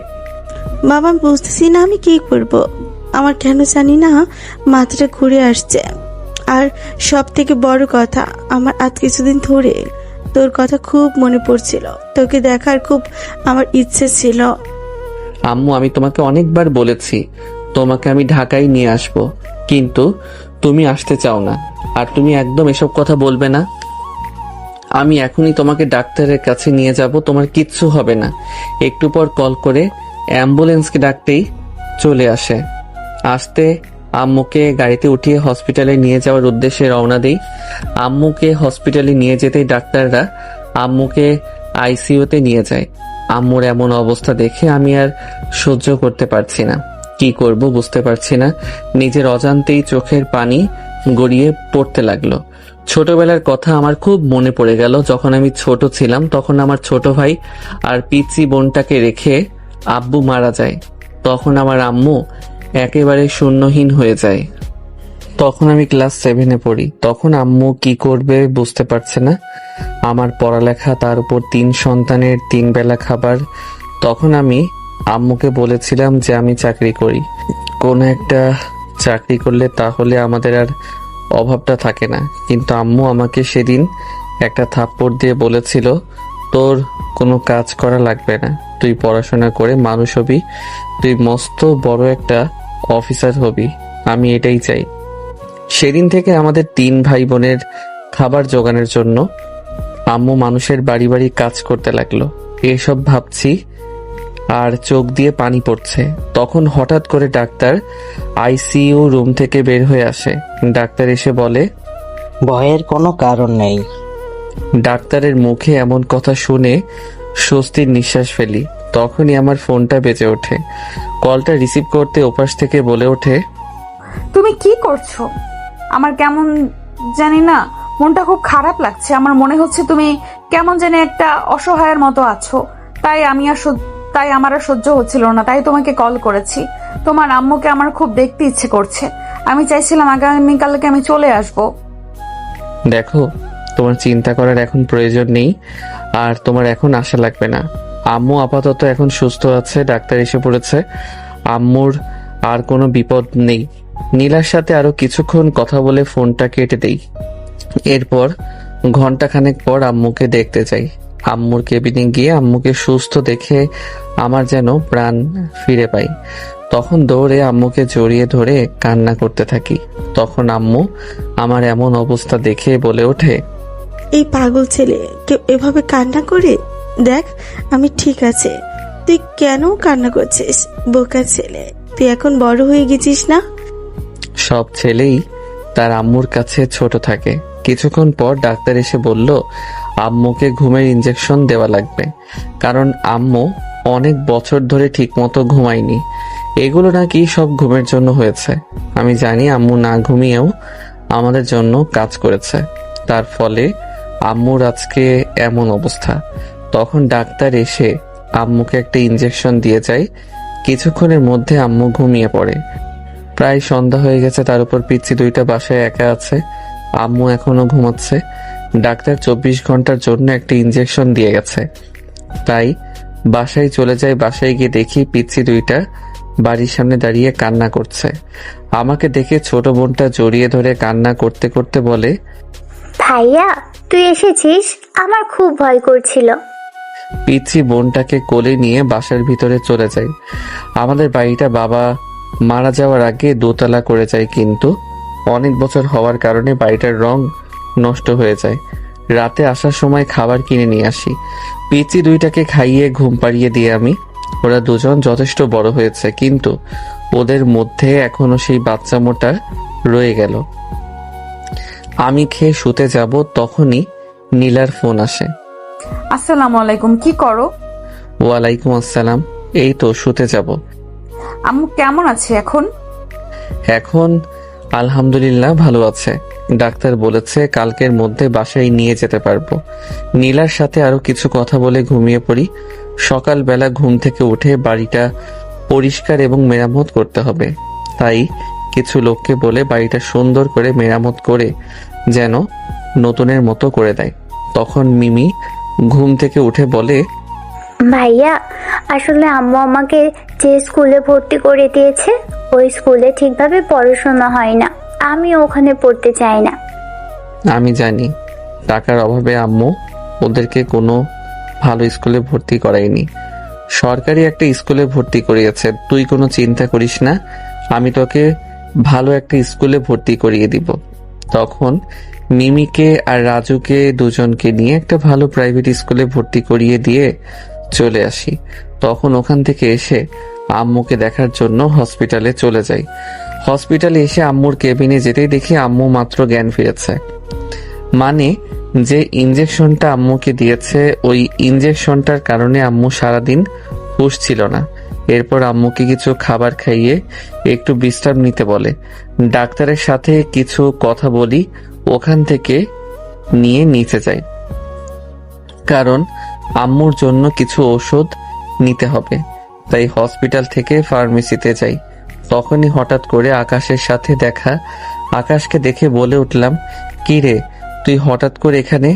বাবা, আমি বুঝতেছি না আমি কি করব। আমার কেন জানি না মাথাটা ঘুরে আসছে। আর সব থেকে বড় কথা, আমার আজ কিছুদিন ধরে তোর কথা খুব মনে পড়ছিল। তোকে দেখার খুব আমার ইচ্ছে ছিল। আম্মু আমি তোমাকে অনেকবার বলেছি তোমাকে আমি ঢাকায় নিয়ে আসব, কিন্তু তুমি আসতে চাও না। আর তুমি একদম এসব কথা বলবে না। আমি এখনই তোমাকে ডাক্তারের কাছে নিয়ে যাব, তোমার কিচ্ছু হবে না। একটু পর কল করে অ্যাম্বুলেন্সকে ডাকতেই চলে আসে। আসতে আম্মুকে গাড়িতে উঠিয়ে হসপিটালে নিয়ে যাওয়ার উদ্দেশ্যে রওনা দিই। আম্মুকে হসপিটালে নিয়ে যেতেই ডাক্তাররা আম্মুকে আইসিইউতে নিয়ে যায়। আম্মুর এমন অবস্থা দেখে আমি আর সহ্য করতে পারছি না। কি করব বুঝতে পারছি না। নিজের অজান্তেই চোখের পানি গড়িয়ে পড়তে লাগলো। ছোটবেলার কথা আমার খুব মনে পড়ে গেল। যখন আমি ছোট ছিলাম তখন আমার ছোট ভাই আর পিচ্চি বোনটাকে রেখে আব্বু মারা যায়। তখন আমার আম্মু একেবারে শূন্যহীন হয়ে যায়। তখন আমি ক্লাস 7-এ পড়ি। তখন আম্মু কি করবে বুঝতে পারছে না। আমার পড়ালেখা, তার উপর 3 সন্তানের 3 বেলা খাবার। তখন আমি আম্মুকে বলেছিলাম যে আমি চাকরি করি, কোনো একটা চাকরি করলে তাহলে আমাদের আর অভাবটা থাকে না। কিন্তু আম্মু আমাকে সেদিন একটা থাপ্পড় দিয়ে বলেছিল, তোর কোনো কাজ করা লাগবে না, তুই পড়াশোনা করে মানুষ হবি, তুই মস্ত বড় একটা অফিসার হবি, আমি এটাই চাই। সেদিন থেকে আমাদের 3 ভাই বোনের খাবার জোগানোর জন্য আম্মু মানুষের বাড়ি বাড়ি কাজ করতে লাগলো। এসব ভাবছি আর চোখ দিয়ে পানি পড়ছে। তখন হঠাৎ করে ডাক্তার আইসিইউ রুম থেকে বের হয়ে আসে। ডাক্তার এসে বলে, ভয়ের কোনো কারণ নেই। ডাক্তারের মুখে এমন কথা শুনে স্বস্তির নিঃশ্বাস ফেলি। তখনই আমার ফোনটা বেজে ওঠে। কলটা রিসিভ করতে ওপাশ থেকে বলে ওঠে, তুমি কি করছো? আমার কেমন জানি না, মনটা খুব খারাপ লাগছে। আমার মনে হচ্ছে তুমি কেমন জানি একটা অসহায়ের মতো আছো। তাই আমার আর সহ্য হচ্ছিল না, তাই তোমাকে কল করেছি। তোমার আম্মুকে আমার খুব দেখতে ইচ্ছে করছে। আমি চাইছিলাম আগামীকালকে আমি চলে আসবো। দেখো, তোমার চিন্তা করার এখন প্রয়োজন নেই, আর তোমার এখন আশা লাগবে না। আম্মু আপাতত এখন সুস্থ আছে, ডাক্তার এসে পড়েছে, আম্মুর আর কোনো বিপদ নেই। নীলার সাথে আরো কিছুক্ষণ কথা বলে ফোনটা কেটে দেই। এরপর ঘন্টাখানেক পর আম্মুকে দেখতে যাই। আম্মুর কেবিনে গিয়ে আম্মুকে সুস্থ দেখে আমার যেন প্রাণ ফিরে পাই। তখন দৌড়ে আম্মুকে জড়িয়ে ধরে কান্না করতে থাকি। তখন আম্মু আমার এমন অবস্থা দেখে বলে ওঠে, এই পাগল ছেলে কেউ এভাবে কান্না করে? দেখ আমি ঠিক আছে, তুই কেন কান্না করছিস? বোকা ছেলে, তুই এখন বড় হয়ে গেছিস না? সব ছেলেই তার আম্মুর কাছে ছোট থাকে। কিছুক্ষণ পর ডাক্তার এসে বলল, আম্মুকে ঘুমের ইঞ্জেকশন দেওয়া লাগবে, কারণ আম্মু অনেক বছর ধরে ঠিকমতো ঘুমায়নি। এগুলো নাকি সব ঘুমের জন্য হয়েছে। আমি জানি আম্মু না ঘুমিয়েও আমাদের জন্য কাজ করেছে, তার ফলে আম্মুর আজকে এমন অবস্থা। তখন ডাক্তার এসে আম্মুকে একটা ইঞ্জেকশন দিয়ে যায়। কিছুক্ষণের মধ্যে আম্মু ঘুমিয়ে পড়ে। প্রায় সন্ধ্যা হয়ে গেছে, তার উপর পিচ্ছি 2টা বাসায় একা আছে। আম্মু এখনো ঘুমাচ্ছে। ডাক্তার 24 ঘন্টার জন্য একটা ইঞ্জেকশন দিয়ে গেছে। তাই বাসায় চলে যায়। বাসায় গিয়ে দেখি পিচ্ছি 2টা বাড়ির সামনে দাঁড়িয়ে কান্না করছে। আমাকে দেখে ছোট বোনটা জড়িয়ে ধরে কান্না করতে করতে বলে, ভাইয়া তুই এসেছিস, আমার খুব ভয় করছিল। পিচ্ছি বোনটাকে কোলে নিয়ে বাসার ভিতরে চলে যায়। আমাদের বাড়িটা বাবা মারা যাওয়ার আগে দোতলা করে যায়, কিন্তু অনেক বছর হওয়ার কারণে বাড়িটার রং নষ্ট হয়ে যায়। রাতে আসার সময় খাবার কিনে নিয়ে আসি। পিচ্ছি 2টাকে খাইয়ে ঘুম পাড়িয়ে দিয়ে আমি। ওরা দুজন যথেষ্ট বড় হয়েছে, কিন্তু ওদের মধ্যে এখনো সেই বাচ্চা মোটা রয়ে গেল। আমি খেয়ে শুতে যাব, তখনই নীলার ফোন আসে। আসসালামু আলাইকুম, কি করো? ওয়ালাইকুম আসসালাম, এই তো শুতে যাব। আম্মু কেমন আছে এখন? এখন আলহামদুলিল্লাহ ভালো আছে। ডাক্তার বলেছে কালকের মধ্যে বাসায় নিয়ে যেতে পারবো। নীলার সাথে আরো কিছু কথা বলে ঘুমিয়ে পড়ি। সকালবেলা ঘুম থেকে উঠে বাড়িটা পরিষ্কার এবং মেরামত করতে হবে, তাই কিছু লোককে বলে বাড়িটা সুন্দর করে মেরামত করে যেন নতুনের মতো করে দেয়। তখন মিমি ঘুম থেকে উঠে বলে, ভাইয়া আসলে আম্মু আমাকে যে স্কুলে ভর্তি করে দিয়েছে, ওই স্কুলে ঠিকভাবে পড়াশোনা হয় না, আমি ওখানে পড়তে চাই না। আমি জানি টাকার অভাবে আম্মু ওদেরকে কোনো ভালো স্কুলে ভর্তি করায়নি, সরকারি একটা স্কুলে ভর্তি করিয়েছে। তুই কোনো চিন্তা করিস না, আমি তোকে ভালো একটা স্কুলে ভর্তি করিয়ে দিব। তখন মিমিকে আর রাজুকে দুজনকে নিয়ে একটা ভালো প্রাইভেট স্কুলে ভর্তি করিয়ে দিয়ে চলে আসি। তখন ওখান থেকে এসে আম্মুকে দেখার জন্য হসপিটালে চলে যাই। হসপিটালে এসে আম্মুর কেবিনে যেতেই দেখি আম্মু মাত্র জ্ঞান ফিরেছে। মানে যে ইঞ্জেকশনটা আম্মুকে দিয়েছে, ওই ইঞ্জেকশনটার কারণে আম্মু সারাদিন হুঁশ ছিল না। এরপর আম্মুকে কিছু খাবার খাইয়ে একটু বিশ্রাম নিতে বলে। ডাক্তারের সাথে কিছু কথা বলি, ওখান থেকে নিয়ে নিচে যাই, কারণ আম্মুর জন্য কিছু ওষুধ নিতে হবে। তাই হসপিটাল থেকে ফার্মেসিতে যাই। তখনই হঠাৎ করে আকাশের সাথে দেখা। আকাশকে দেখে বলে উঠলাম, কি রে তুই হঠাৎ করে এখানে?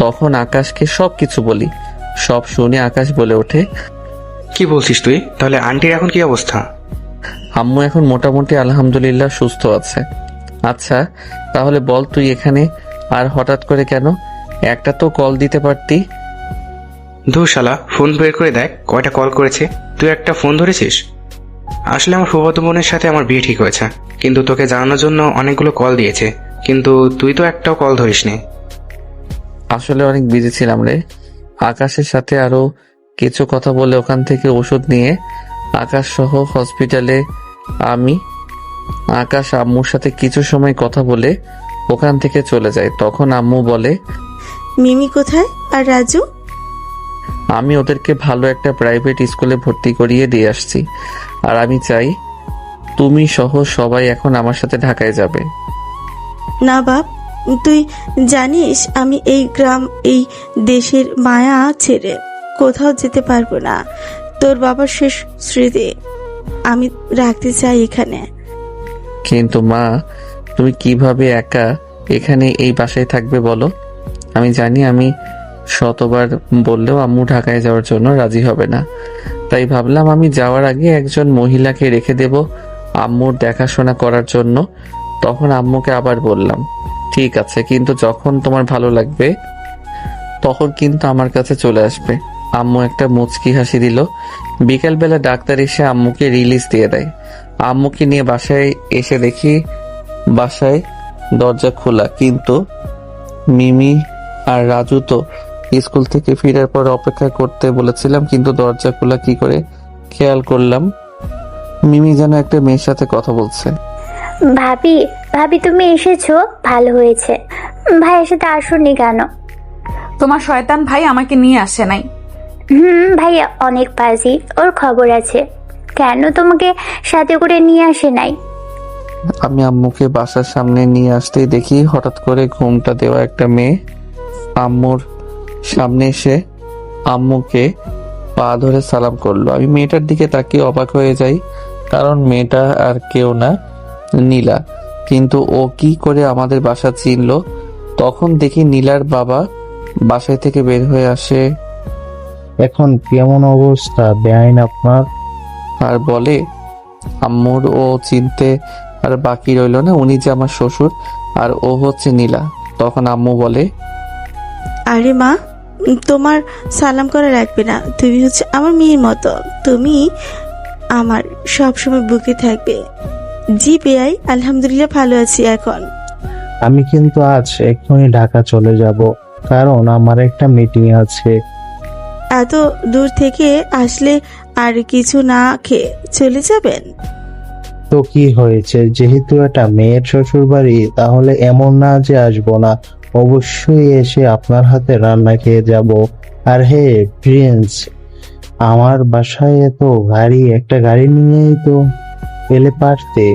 তখন আকাশকে সব কিছু বলি। সব শুনে আকাশ বলে ওঠে, কি বলছিস তুই? তাহলে আন্টির এখন কি অবস্থা? আম্মু এখন মোটামুটি আলহামদুলিল্লাহ সুস্থ আছে। আচ্ছা তাহলে বল তুই এখানে আর হঠাৎ করে কেন? একটা তো কল দিতে পারতি। ধুর শালা, ফোন বের করে দেখ কয়টা কল করেছে। তুই একটা ফোন ধরেছিস? আসলে আমার ফুফাতো বোনের সাথে আমার বিয়ে ঠিক হয়েছে, কিন্তু তোকে জানানোর জন্য অনেকগুলো কল দিয়েছে, কিন্তু তুই তো একটাও কল ধরিসনি। আসলে অনেক বিজি ছিলাম রে। আকাশের সাথে আরো কিছু কথা বলে ওখান থেকে ওষুধ নিয়ে আকাশ সহ হসপিটালে আমি আকাশ আম্মুর সাথে কিছু সময় কথা বলে ওখান থেকে চলে যায়। তখন আম্মু বলে, মিমি কোথায় আর রাজু? আমি ওদেরকে ভালো একটা প্রাইভেট স্কুলে ভর্তি করিয়ে দিয়ে আসছি, আর আমি চাই তুমি সহ সবাই এখন আমার সাথে ঢাকায় যাবে। না বাপ, তুই জানিস আমি এই গ্রাম এই দেশের মায়া ছেড়ে কোথাও যেতে পারবো না। তোর বাবার শেষ স্মৃতি আমি রাখতে চাই এখানে। কিন্তু মা, তুমি কিভাবে একা এখানে এই বাসায় থাকবে বলো? আমি জানি আমি শতবার বললেও আম্মু ঢাকায় যাওয়ার জন্য রাজি হবে না, তাই ভাবলাম আমি যাওয়ার আগে একজন মহিলাকে রেখে দেব আম্মুর দেখাশোনা করার জন্য। তখন আম্মুকে আবার বললাম, ঠিক আছে, কিন্তু যখন তোমার ভালো লাগবে তখন কিন্তু আমার কাছে চলে আসবে। আম্মু একটা মুচকি হাসি দিল। বিকালবেলা ডাক্তার এসে আম্মুকে রিলিজ দিয়ে দেয়। আম্মুকে নিয়ে বাসায় এসে দেখি বাসায় দরজা খোলা, কিন্তু মিমি আর রাজু তো স্কুল থেকে ফেরার পর অপেক্ষা করতে বলেছিলাম, কিন্তু দরজা খোলা কি করে খেয়াল করলাম মিমি যেন একটা মেয়ের সাথে কথা বলছে। ভাবি, ভাবি তুমি এসেছো, ভালো হয়েছে। ভাইয়ের সাথে আসোনি কেন? তোমার শয়তান ভাই আমাকে নিয়ে আসে নাই। ভাইয়া অনেক বাজি, ওর খবর আছে। কেন তোমাকে সাথে করে নিয়ে আসে নাই? আমি আম্মুকে বাসার সামনে নিয়ে আসতেই দেখি হঠাৎ করে ঘুমটা দেওয়া একটা মেয়ে আম্মুর সামনে এসে আম্মুকে পা ধরে সালাম করলো। আমি মেয়েটার দিকে তাকিয়ে অবাক হয়ে যাই, কারণ মেয়েটা আর কেউ না, নীলা। কিন্তু ও কি করে আমাদের বাসা চিনলো? তখন দেখি নীলার বাবা বাসায় থেকে বের হয়ে আসে এখন কেমন অবস্থা বেআইন আপনার? আর বলে, আম্মুর ও চিনতে আর বাকি রইল না, উনি যে আমার শ্বশুর আর ও হচ্ছে নীলা। তখন আম্মু বলে, আরে মা, তোমার সালাম করা লাগবে না। তুমি হচ্ছে আমার মেয়ের মতো, তুমি আমার সবসময় বুকে থাকবে। জি বেআই, আলহামদুলিল্লাহ ভালো আছি এখন। আমি কিন্তু আজ এক্ষুনি ঢাকা চলে যাব, কারণ আমার একটা মিটিং আছে। এত দূর থেকে আসলে আর কিছু না খেয়ে চলে যাবেন? তো কি হয়েছে, যেহেতু এটা মেয়ের শ্বশুর বাড়ি, তাহলে এমন না যে আসবো না, অবশ্যই এসে আপনার হাতে রান্না খেয়ে যাব। আর হে প্রিন্স, আমার বাসায় এত গাড়ি, একটা গাড়ি নিয়েই তো এলে পারতে।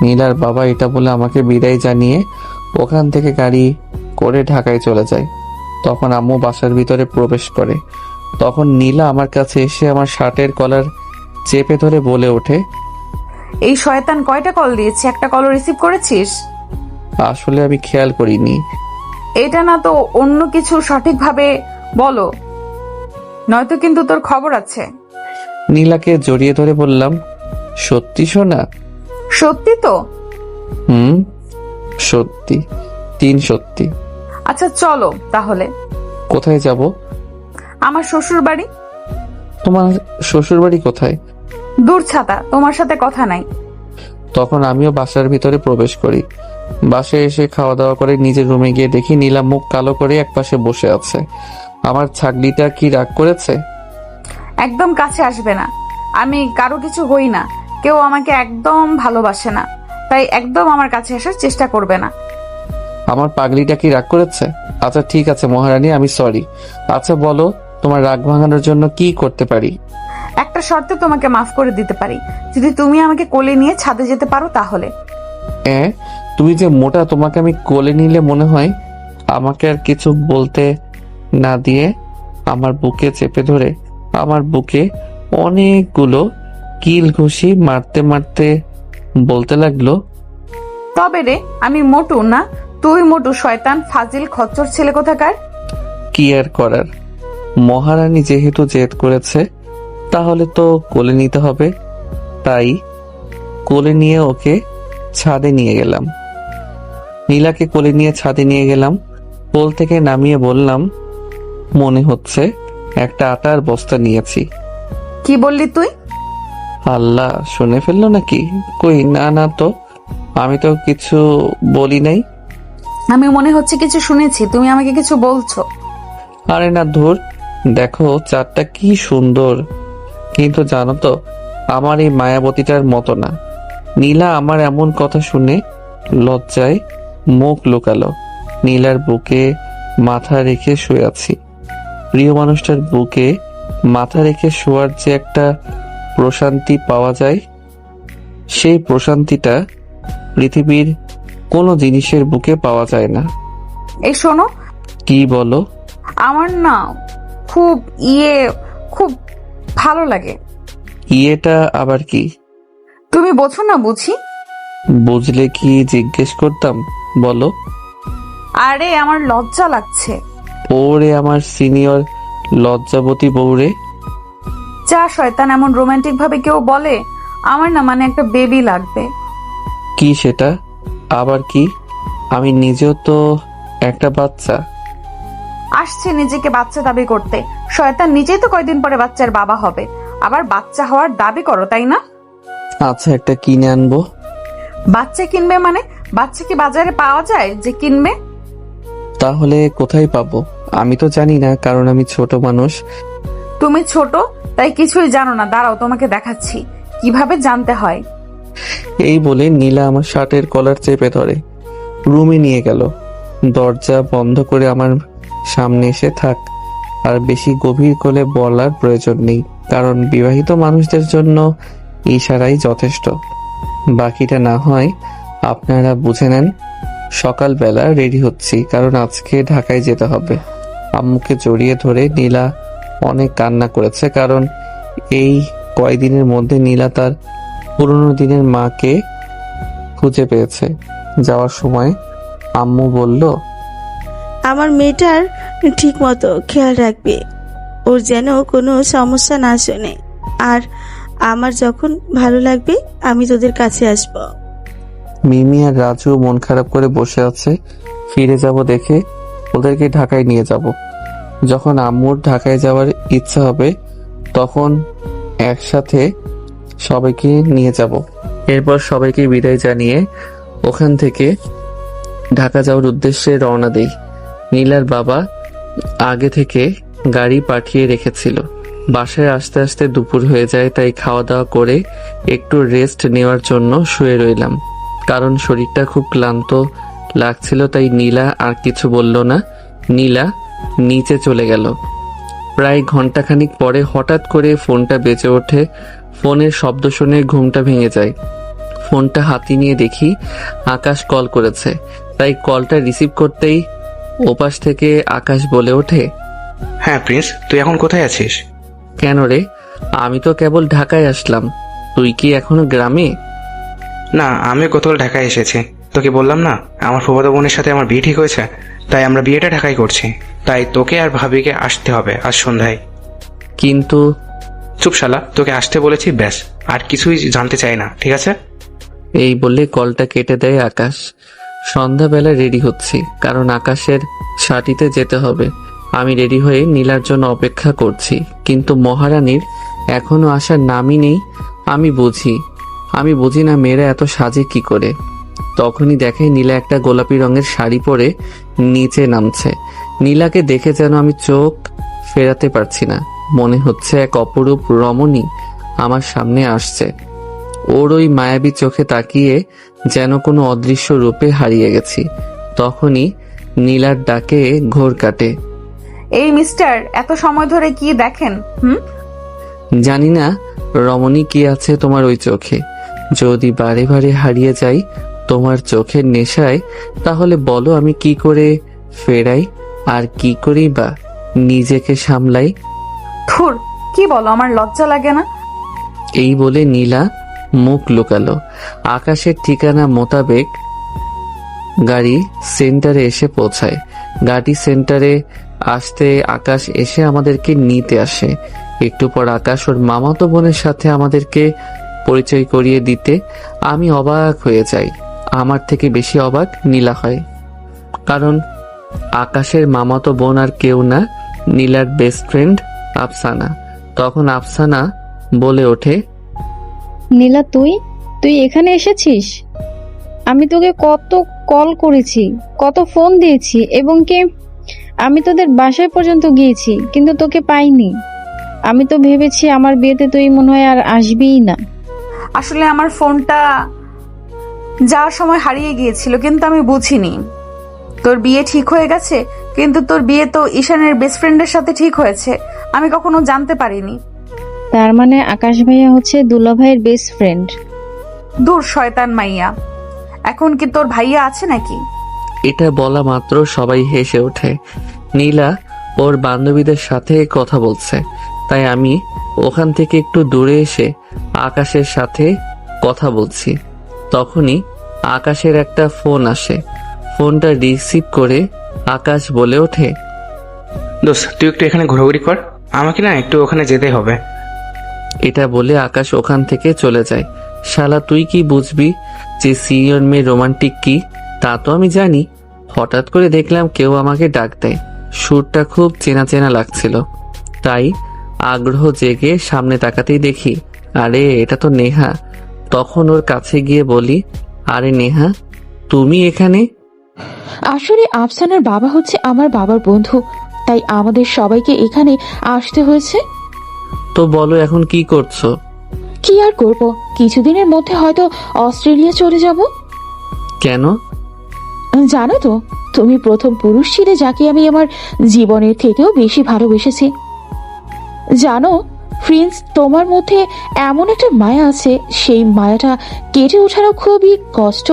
নীলার বাবা এটা বলে আমাকে বিদায় জানিয়ে ওখান থেকে গাড়ি করে ঢাকায় চলে যায়। তখন আম্মু বাসার ভিতরে প্রবেশ করে। তখন নীলা আমার কাছে এসে আমার শার্টের কলার চেপে ধরে বলে ওঠে, এই শয়তান কয়টা কল দিয়েছে, একটা কলও রিসিভ করেছিস? আসলে আমি খেয়াল করিনি। এটা না তো অন্য কিছু, সঠিকভাবে বলো, নয়তো কিন্তু তোর খবর আছে। নীলাকে জড়িয়ে ধরে বললাম, সত্যি সোনা? সত্যি তো? সত্যি, 3 সত্যি। আচ্ছা চলো তাহলে। কোথায় যাব? আমার শ্বশুর বাড়ি। তোমার শ্বশুর বাড়ি কোথায়? দূর ছাতা, তোমার সাথে কথা নাই। তখন আমিও বাসার ভিতরে প্রবেশ করি। বাসায় এসে খাওয়া দাওয়া করে নিজের রুমে গিয়ে দেখি নীলা মুখ কালো করে একপাশে বসে আছে। আমার ছাগলিটা কি রাগ করেছে? একদম কাছে আসবে না। আমি কারো কিছু হই না, কেউ আমাকে একদম ভালোবাসে না, তাই একদম আমার কাছে আসার চেষ্টা করবে না। আমার পাগলিটা কি রাগ করেছে? আচ্ছা ঠিক আছে মহারানী, আমি সরি। আচ্ছা বলো, তোমার রাগ ভাঙানোর জন্য কি করতে পারি? একটা শর্তে তোমাকে মাফ করে দিতে পারি, যদি তুমি আমাকে কোলে নিয়ে ছাদে যেতে পারো তাহলে। তুমি যে মোটা, তোমাকে আমি কোলে নিলে মনে হয় আমাকে আর কিছু বলতে না দিয়ে আমার বুকে চেপে ধরে আমার বুকে অনেকগুলো কিল ঘুষি মারতে মারতে বলতে লাগলো, তবে রে আমি মোটু না, তুই মোটু, শয়তান ফাজিল খচ্চর ছেলে কোথাকার। কি আর করার, মহারানী যেহেতু জেদ করেছে তাহলে তো কোলে নিতে হবে। তাই কোলে নিয়ে ওকে ছাদে নিয়ে গেলাম। নীলাকে কোলে নিয়ে ছাদে নিয়ে গেলাম। কোল থেকে নামিয়ে বললাম, মনে হচ্ছে একটা আটার বস্তা নিয়েছি। কি বললি তুই? আল্লাহ, শুনে ফেললো নাকি? কই, না না তো, আমি তো কিছু বলি নাই। আমি মনে হচ্ছে কিছু শুনেছি, তুমি আমাকে কিছু বলছো। আরে না, ধুর, দেখো চাঁদটা কি সুন্দর। কিন্তু জানো তো, আমার এই মায়াবতীটার মতো না। নীলা আমার এমন কথা শুনে লজ্জায় মুখ লুকালো। নীলার বুকে মাথা রেখে শুয়ে আছি। প্রিয় মানুষটার বুকে মাথা রেখে শোয়ার যে একটা প্রশান্তি পাওয়া যায়, সেই প্রশান্তিটা পৃথিবীর কোনো জিনিসের বুকে পাওয়া যায় না। এই শোনো, কি বলো? আমার না খুব খুব ভালো লাগে। ইয়েটা আবার কি? তুমি বোঝো না বুঝি? বুঝলে কি জিজ্ঞেস করতাম, বলো। আরে আমার লজ্জা লাগছে। ওরে আমার সিনিয়র লজ্জাবতী বউরে। যা শয়তান, এমন রোমান্টিক ভাবে কেউ বলে? আমার না মানে একটা বেবি লাগবে। কি সেটা আবার কি? আমি নিজেও তো একটা বাচ্চা। আসছে নিজেকে বাচ্চা দাবি করতে। শয়তান নিজেই তো কয়দিন পরে বাচ্চার বাবা হবে, আবার বাচ্চা হওয়ার দাবি করো, তাই না? আচ্ছা, একটা কিনে আনবো। বাচ্চা কিনবে মানে? বাচ্চা কি বাজারে পাওয়া যায় যে কিনবে? তাহলে কোথায় পাবো? আমি তো জানি না, কারণ আমি ছোট মানুষ। তুমি ছোট তাই কিছুই জানো না। দাঁড়াও, তোমাকে দেখাচ্ছি কিভাবে জানতে হয়। এই বলে নীলা আমার শার্টের কলার চেপে ধরে রুমে নিয়ে গেল। দরজা বন্ধ করে আমার সামনে এসে থাক। আর বেশি গভীর করে বলার প্রয়োজন নেই, কারণ বিবাহিত মানুষদের জন্য ইশারাই যথেষ্ট। বাকিটা না হয় আপনারা বুঝে নেন। সকালবেলা রেডি হচ্ছি, কারণ আজকে ঢাকায় যেতে হবে। আম্মুকে জড়িয়ে ধরে নীলা অনেক কান্না করেছে, কারণ এই কয়দিনের মধ্যে নীলা তার পুরনো দিনের মাকে খুঁজে পেয়েছে। যাওয়ার সময় আম্মু বলল, আমার মেয়েটার ঠিক মতো খেয়াল রাখবে, ওর যেন কোনো সমস্যা না শোনে। আর আমার যখন ভালো লাগবে আমি তোদের কাছে আসবো। মিমি আর রাজু মন খারাপ করে বসে আছে। ফিরে যাব দেখে ওদেরকে ঢাকায় নিয়ে যাব। যখন আম্মুর ঢাকায় যাওয়ার ইচ্ছা হবে তখন একসাথে সবাইকে নিয়ে যাব। এরপর সবাইকে বিদায় জানিয়ে ওখান থেকে ঢাকা যাওয়ার উদ্দেশ্যে রওনা দেই। নীলার বাবা আগে থেকে গাড়ি পাঠিয়ে রেখেছিল। বাসায় আসতে আসতে দুপুর হয়ে যায়, তাই খাওয়া দাওয়া করে একটু রেস্ট নেওয়ার জন্য শুয়ে রইলাম। কারণ শরীরটা খুব ক্লান্ত লাগছিল, তাই নীলা আর কিছু বলল না। নীলা নিচে চলে গেল। প্রায় ঘন্টাখানিক পরে হঠাৎ করে ফোনটা বেজে ওঠে। ফোনের শব্দ শুনে ঘুমটা ভেঙে যায়। ফোনটা হাতে নিয়ে দেখি আকাশ কল করেছে, তাই কলটা রিসিভ করতেই ওপাশ থেকে আকাশ বলে ওঠে, হ্যাঁ প্রিন্স, তুই এখন কোথায় আছিস? কেন রে? আমি তো কেবল ঢাকায় আসলাম, তুই কি এখনো গ্রামে? না, আমি গতকাল ঢাকায় এসেছি। তোকে বললাম না, আমার ফুফাতো বোনের সাথে আমার বিয়ে ঠিক হয়েছে, তাই আমরা বিয়েটা ঢাকায় করছি। তাই তোকে আর ভাবিকে আসতে হবে আজ সন্ধ্যায়। কিন্তু চুপ শালা, তোকে আসতে বলেছি, ব্যাস, আর কিছুই জানতে চাই না, ঠিক আছে? এই বলে কলটা কেটে দেয় আকাশ। সন্ধ্যাবেলা রেডি হচ্ছি, কারণ আকাশের সাটিতে যেতে হবে। আমি রেডি হয়ে নীলার জন্য অপেক্ষা করছি, কিন্তু মহারানীর এখনো আসার নামই নেই। আমি বুঝি না মেয়েরা এত সাজে কি করে। তখনই দেখে নীলা একটা গোলাপি রঙের শাড়ি পরে নিচে নামছে। নীলাকে দেখে যেন আমি চোখ ফেরাতে পারছি না। মনে হচ্ছে এক অপরূপ রমণী আমার সামনে আসছে। ওর ওই মায়াবী চোখে তাকিয়ে যেন কোনো অদৃশ্য রূপে হারিয়ে গেছি। তখনই নীলার ডাকে ঘোর কাটে। এই মিস্টার, এত সময় ধরে কি দেখেন? জানি না রমণী কি আছে তোমার ওই চোখে। যদি বারে বারে হারিয়ে যাই তোমার চোখের নেশায়, তাহলে বলো আমি কি করে ফেরাই, আর কি করি বা নিজেকে সামলাই। ধুর, কি বলো, আমার লজ্জা লাগে না? এই বলে নীলা মুখ লুকালো। আকাশের ঠিকানা মোতাবেক গাড়ি সেন্টারে এসে পৌঁছায়। গাড়ি সেন্টারে আসতে আকাশ এসে আমাদেরকে নিতে আসে। একটু পর আকাশ ওর মামাতো বোনের সাথে আমাদেরকে পরিচয় করিয়ে দিতে আমি অবাক হয়ে যাই। আমার থেকে বেশি অবাক নীলা হয়, কারণ আকাশের মামাতো বোন আর কেউ না, নীলার বেস্ট ফ্রেন্ড আফসানা। তখন আফসানা বলে ওঠে, নীলা তুই তুই এখানে এসেছিস? আমি তোকে কত কল করেছি, কত ফোন দিয়েছি, এবং কি আমি তোদের বাসায় পর্যন্ত গিয়েছি, কিন্তু তোকে পাইনি। আমি তো ভেবেছি আমার বিয়েতে তুই মনে হয় আর আসবিই না। আসলে আমার ফোনটা যাওয়ার সময় হারিয়ে গিয়েছিল, কিন্তু আমি বুঝিনি। তোর বিয়ে ঠিক হয়ে গেছে, কিন্তু তোর বিয়ে তো ঈশানের বেস্ট ফ্রেন্ডের সাথে ঠিক হয়েছে, আমি কখনো জানতে পারিনি। তার মানে আকাশ ভাইয়া হচ্ছে দুলা ভাইয়ের বেস্ট ফ্রেন্ড? দূর শয়তান মাইয়া, এখন কি তোর ভাইয়া আছে নাকি? এটা বলা মাত্র সবাই হেসে ওঠে। নীলা ওর বান্ধবীদের সাথে কথা বলছে, তাই আমি ওখান থেকে একটু দূরে এসে আকাশের সাথে কথা বলছি। তখনই আকাশের একটা ফোন আসে। ফোনটা রিসিভ করে আকাশ বলে ওঠে, দোস্ত তুই একটু এখানে ঘোরাঘুরি কর, আমাকে না একটু ওখানে যেতে হবে। এটা বলে আকাশ ওখান থেকে চলে যায়। শালা তুই কি বুঝবি যে সিনিয়র মেয়ে রোমান্টিক কি? তা তো আমি জানি। হঠাৎ করে দেখলাম কেউ আমাকে ডাক দেয়, সুরটা খুব চেনা চেনা লাগছিল, তাই আগ্রহ জেগে সামনে তাকাতেই দেখি আরে এটা তো নেহা। তখন ওর কাছে গিয়ে বলি, আরে নেহা তুমি এখানে? আসলে আফসানার বাবা হচ্ছে আমার বাবার বন্ধু, তাই আমাদের সবাইকে এখানে আসতে হয়েছে। তো বলো এখন কি করছো? কি আর করব, কিছুদিনের মধ্যে হয়তো অস্ট্রেলিয়া চলে যাব। কেন? জানো তো, তুমি প্রথম পুরুষ ছিলে যাকে আমি আমার জীবনের থেকেও বেশি ভালোবেসেছি। জানো প্রিন্স, তোমার মধ্যে এমন একটা মায়া আছে, সেই মায়াটা কেটে ওঠারও খুবই কষ্ট,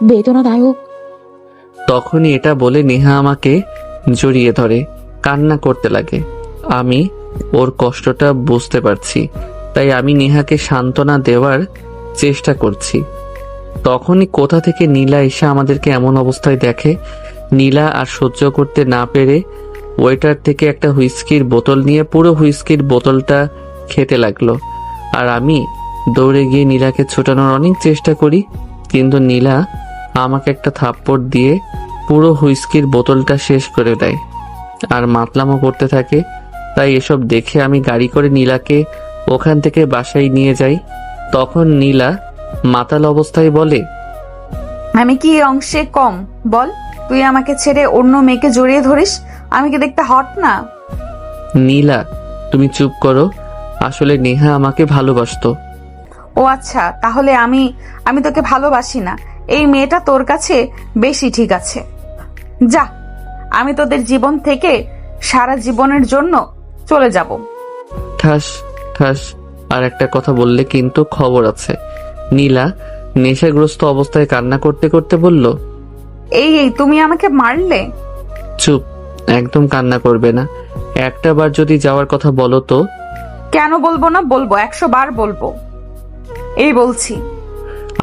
বেদনাদায়ক। তখনই এটা বলে নেহা আমাকে জড়িয়ে ধরে কান্না করতে লাগে। আমি ওর কষ্টটা বুঝতে পারছি, তাই আমি নেহাকে সান্ত্বনা দেওয়ার চেষ্টা করছি। তখনই কোথা থেকে নীলা এসে আমাদেরকে এমন অবস্থায় দেখে। নীলা আর সহ্য করতে না পেরে ওয়েটার থেকে একটা হুইস্কির বোতল নিয়ে পুরো হুইস্কির বোতলটা খেতে লাগলো। আর আমি দৌড়ে গিয়ে নীলাকে ছোটানোর অনেক চেষ্টা করি, কিন্তু নীলা আমাকে একটা থাপ্পড় দিয়ে পুরো হুইস্কির বোতলটা শেষ করে দেয় আর মাতলামো করতে থাকে। তাই এসব দেখে আমি গাড়ি করে নীলাকে ওখান থেকে বাসায় নিয়ে যাই। তখন নীলা মাতাল অবস্থায় বলে, আমি কি এই অংশে কম বল? তুই আমাকে ছেড়ে অন্য মেয়েকে জড়িয়ে ধরিস, আমি কি দেখতে হট না? নীলা তুমি চুপ করো, আসলে নেহা আমাকে ভালোবাসতো। ও আচ্ছা, তাহলে আমি তোকে ভালোবাসি না, এই মেয়েটা তোর কাছে বেশি ঠিক আছে। যা, আমি তোদের জীবন থেকে সারা জীবনের জন্য চলে যাব। ঠাস ঠাস, আর একটা কথা বললে কিন্তু খবর আছে। নীলা নেশাগ্রস্ত অবস্থায় কান্না করতে করতে বলল, এই তুমি আমাকে মারলে? চুপ, একদম কান্না করবে না। একটা বার যদি যাওয়ার কথা বলো তো। কেন বলবো না? বলবো, 100 বার বলবো। এই বলছি।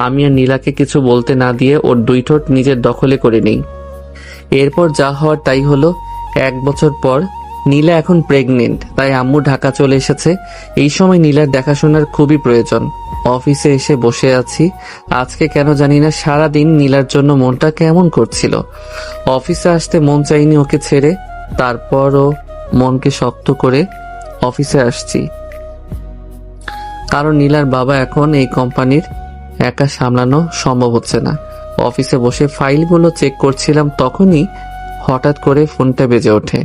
আমি আর নীলাকে কিছু বলতে না দিয়ে ওর দুই ঠোঁট নিজের দখলে করে নেই। এরপর যা হওয়ার তাই হলো। 1 বছর পর নীলা এখন প্রেগনেন্ট, তাই আম্মু ঢাকা চলে এসেছে। এই সময় নীলার দেখাশোনার খুবই প্রয়োজন। অফিসে এসে বসে আছি। আজকে কেন জানি না সারাদিন নীলার জন্য মনটা কেমন করছিল। অফিসে আসতে মন চাইনি ওকে ছেড়ে, তারপরও মনকে শক্ত করে অফিসে আসছি, কারণ নীলার বাবা এখন এই কোম্পানির একা সামলানো সম্ভব হচ্ছে না। অফিসে বসে ফাইলগুলো চেক করছিলাম, তখনই হঠাৎ করে ফোনটা বেজে ওঠে।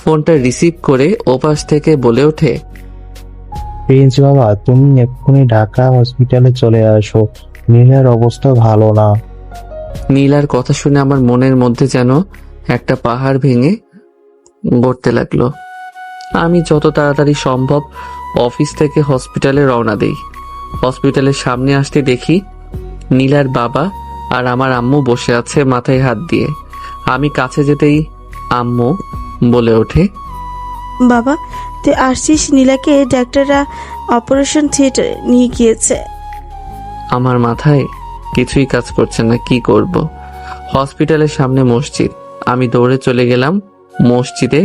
ফোনটা রিসিভ করে ওপাশ থেকে বলে ওঠে, প্রিন্স বাবা, তুমি এক্ষুনি ঢাকা হসপিটালে চলে আসো, নীলার অবস্থা ভালো না। নীলার কথা শুনে আমার মনের মধ্যে যেন একটা পাহাড় ভেঙে গড়তে লাগলো। আমি যত তাড়াতাড়ি সম্ভব অফিস থেকে হসপিটালে রওনা দেই। হসপিটালের সামনে আসতে দেখি নীলার বাবা আর আমার আম্মু বসে আছে মাথায় হাত দিয়ে। আমি কাছে যেতেই আম্মু বলে ওঠে, বাবা তুই আসছিস? নীলাকে ডাক্তাররা অপারেশন থিয়েটারে নিয়ে গিয়েছে। আমার মাথায় কিছুই কাজ করছে না, কি করব। হসপিটালের সামনে মসজিদ, আমি দৌড়ে চলে গেলাম মসজিদে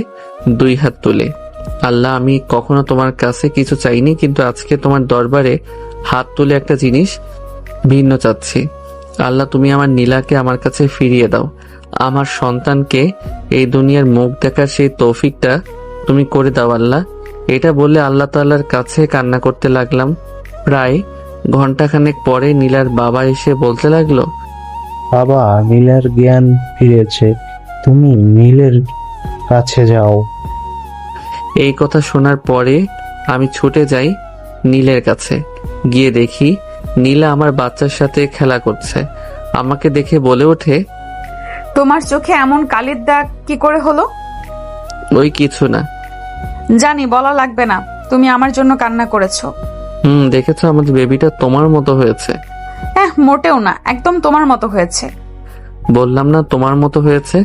2 হাত তুলে। আল্লাহ, আমি কখনো তোমার কাছে কিছু চাইনি, কিন্তু আজকে তোমার দরবারে হাত তুলে একটা জিনিস ভিন্ন চাচ্ছি। আল্লাহ, তুমি আমার নীলাকে আমার কাছে ফিরিয়ে দাও। আমার সন্তানকে এই দুনিয়ার মুখ দেখার সেই তৌফিকটা তুমি করে দাও আল্লাহ। এটা বলে আল্লাহ তাআলার কাছে কান্না করতে লাগলাম। প্রায় ঘন্টাখানেক পরে নীলার বাবা এসে বলতে লাগলো, বাবা, নীলের জ্ঞান ফিরেছে, তুমি নীলের কাছে যাও। এই কথা শোনার পরে আমি ছুটে যাই নীলের কাছে। গিয়ে দেখি নীলা আমার বাচ্চার সাথে খেলা করছে। আমাকে দেখে বলে ওঠে, তোমার চোখে এমন কালির দাগ কি করে হলো? ওই কিছু না। জানি, বলা লাগবে না। তুমি আমার জন্য কান্না করেছো। দেখেছো আমাদের বেবিটা তোমার মতো হয়েছে। মোটেও না, একদম তোমার মতো হয়েছে। বললাম না তোমার মতো হয়েছে?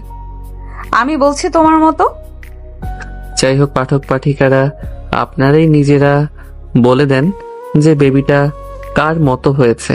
আমি বলছি তোমার মতো। যাই হোক পাঠক পাঠিকারা, আপনারাই নিজেরা বলে দেন যে বেবিটা কার মতো হয়েছে।